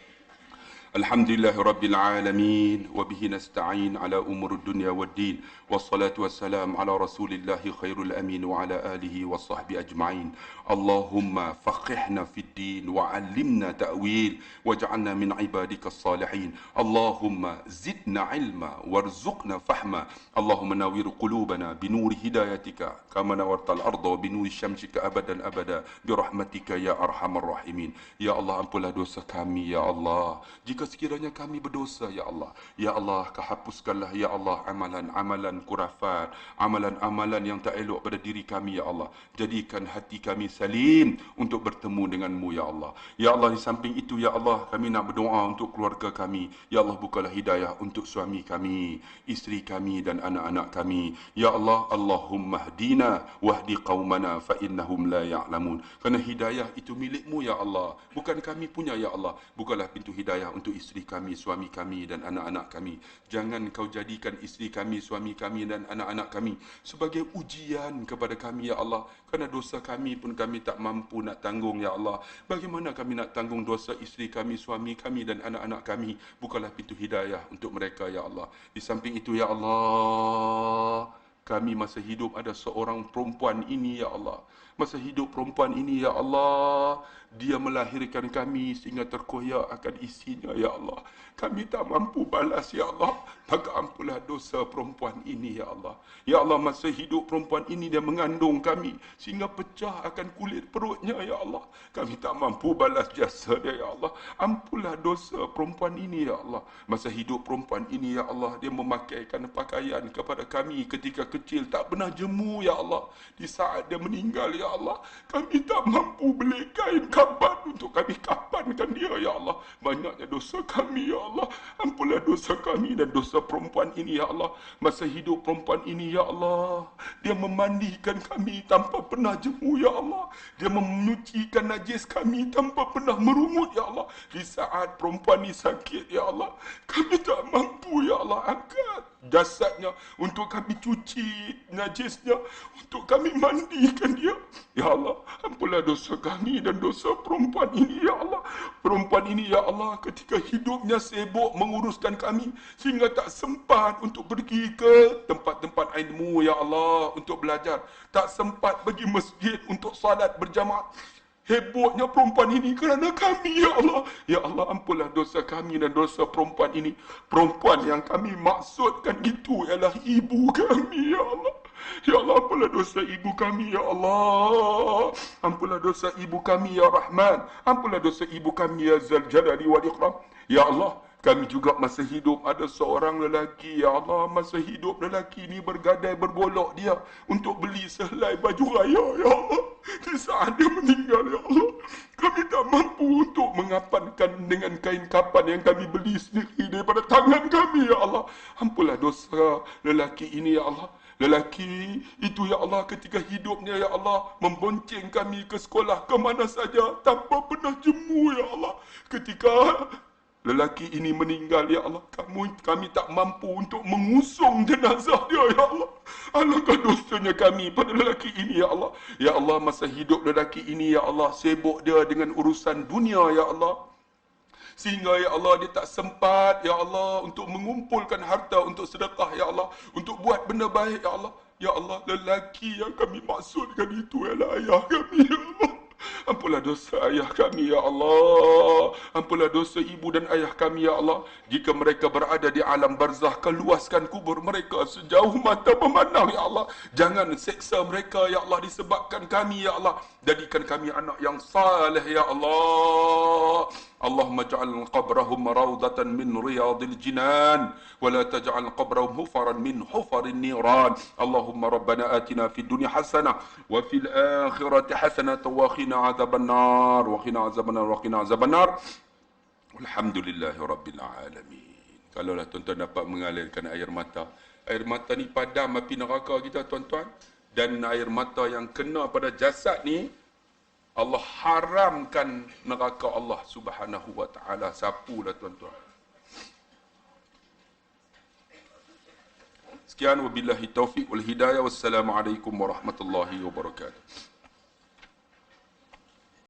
Alhamdulillah Rabbil Alamin. Wabihi nasta'in ala umur dunia wad din. Wassalatu wassalam ala rasulillahi khairul amin. Wa ala alihi wa sahbihi ajma'in. Allahumma faqihna fid din. Wa alimna ta'wil. Waj'alna min ibadika salihin. Allahumma zidna ilma. Warzuqna fahma. Allahumma nawir qulubana binuri hidayatika. Kama nawartal arda binuri syamsika abadan abada. Birahmatika ya arhamar rahimin. Ya Allah, ampunlah dosa kami ya Allah. Jika sekiranya kami berdosa, ya Allah. Ya Allah, hapuskanlah, ya Allah, amalan-amalan kurafat, amalan-amalan yang tak elok pada diri kami, ya Allah. Jadikan hati kami salim untuk bertemu denganmu, ya Allah. Ya Allah, di samping itu, ya Allah, kami nak berdoa untuk keluarga kami. Ya Allah, bukalah hidayah untuk suami kami, isteri kami dan anak-anak kami. Ya Allah, Allahumma hdina wahdi qaumana fa innahum la ya'lamun. Kerana hidayah itu milikmu, ya Allah. Bukan kami punya, ya Allah. Bukalah pintu hidayah untuk isteri kami, suami kami dan anak-anak kami. Jangan kau jadikan isteri kami, suami kami dan anak-anak kami sebagai ujian kepada kami, ya Allah. Kerana dosa kami pun kami tak mampu nak tanggung, ya Allah. Bagaimana kami nak tanggung dosa isteri kami, suami kami dan anak-anak kami? Bukalah pintu hidayah untuk mereka, ya Allah. Di samping itu, ya Allah, kami masa hidup ada seorang perempuan ini, ya Allah. Masa hidup perempuan ini, ya Allah, dia melahirkan kami sehingga terkoyak akan isinya, ya Allah. Kami tak mampu balas, ya Allah. Maka ampunlah dosa perempuan ini, ya Allah. Ya Allah, masa hidup perempuan ini dia mengandung kami sehingga pecah akan kulit perutnya, ya Allah. Kami tak mampu balas jasa dia, ya Allah. Ampunlah dosa perempuan ini, ya Allah. Masa hidup perempuan ini, ya Allah, dia memakaikan pakaian kepada kami ketika kecil, tak pernah jemu, ya Allah. Di saat dia meninggal, ya Allah, kami tak mampu beli kain kapan untuk kami kapankan dia, ya Allah. banyaknya dosa kami, ya Allah. Ampunlah dosa kami dan dosa perempuan ini, ya Allah. Masa hidup perempuan ini, ya Allah, dia memandikan kami tanpa pernah jemu, ya Allah. Dia menyucikan najis kami tanpa pernah merungut, ya Allah. Di saat perempuan ini sakit, ya Allah, kami tak mampu, ya Allah, angkat jasadnya untuk kami cuci najisnya, untuk kami mandikan dia. Ya Allah, ampunlah dosa kami dan dosa perempuan ini, ya Allah. Perempuan ini, ya Allah, ketika hidupnya sibuk menguruskan kami sehingga tak sempat untuk pergi ke tempat-tempat ilmu, ya Allah, untuk belajar. Tak sempat pergi masjid untuk salat berjamaah. Hebohnya perempuan ini kerana kami, ya Allah. Ya Allah, ampunlah dosa kami dan dosa perempuan ini. Perempuan yang kami maksudkan itu ialah ibu kami, ya Allah. Ya Allah, ampunlah dosa ibu kami, ya Allah. Ampunlah dosa ibu kami, ya Rahman. Ampunlah dosa ibu kami, ya Zal Jalali wal Ikram. Ya Allah, kami juga masa hidup ada seorang lelaki, ya Allah. Masa hidup lelaki ini bergadai bergolok dia untuk beli sehelai baju raya, ya Allah. Di saat dia meninggal, ya Allah, kami tak mampu untuk mengapankan dengan kain kapan yang kami beli sendiri daripada tangan kami, ya Allah. Ampunlah dosa lelaki ini, ya Allah. Lelaki itu, ya Allah, ketika hidupnya, ya Allah, membonceng kami ke sekolah ke mana saja tanpa pernah jemu, ya Allah. Ketika lelaki ini meninggal, ya Allah, kami tak mampu untuk mengusung jenazah dia, ya Allah. Alangkah dosanya kami pada lelaki ini, ya Allah. Ya Allah, masa hidup lelaki ini, ya Allah, sibuk dia dengan urusan dunia, ya Allah. Sehingga, ya Allah, dia tak sempat, ya Allah, untuk mengumpulkan harta untuk sedekah, ya Allah, untuk buat benda baik, ya Allah. Ya Allah, lelaki yang kami maksudkan itu ialah ayah kami, ya Allah. Ampunlah dosa ayah kami, ya Allah. Ampunlah dosa ibu dan ayah kami, ya Allah. Jika mereka berada di alam barzah, keluaskan kubur mereka sejauh mata memandang, ya Allah. Jangan seksa mereka, ya Allah, disebabkan kami, ya Allah. Jadikan kami anak yang saleh, ya Allah. Allahumma ja'al qabrahum rawdatan min riyadil jinan wa la taj'al qabrahum hufaran min hufarin niran. Allahumma rabbana atina fid dunya hasanah wa fil akhirati hasanah wa qina adzaban nar wa qina adzaban nar wa qina adzaban nar. Alhamdulillahi rabbil alamin. Kalaulah tuan-tuan dapat mengalirkan air mata. Air mata ni padam api neraka kita, tuan-tuan. Dan air mata yang kena pada jasad ni, Allah haramkan neraka Allah Subhanahu wa taala. Sapulah, tuan-tuan. Sekian, wabillahi taufiq wal hidayah. Wassalamualaikum warahmatullahi wabarakatuh.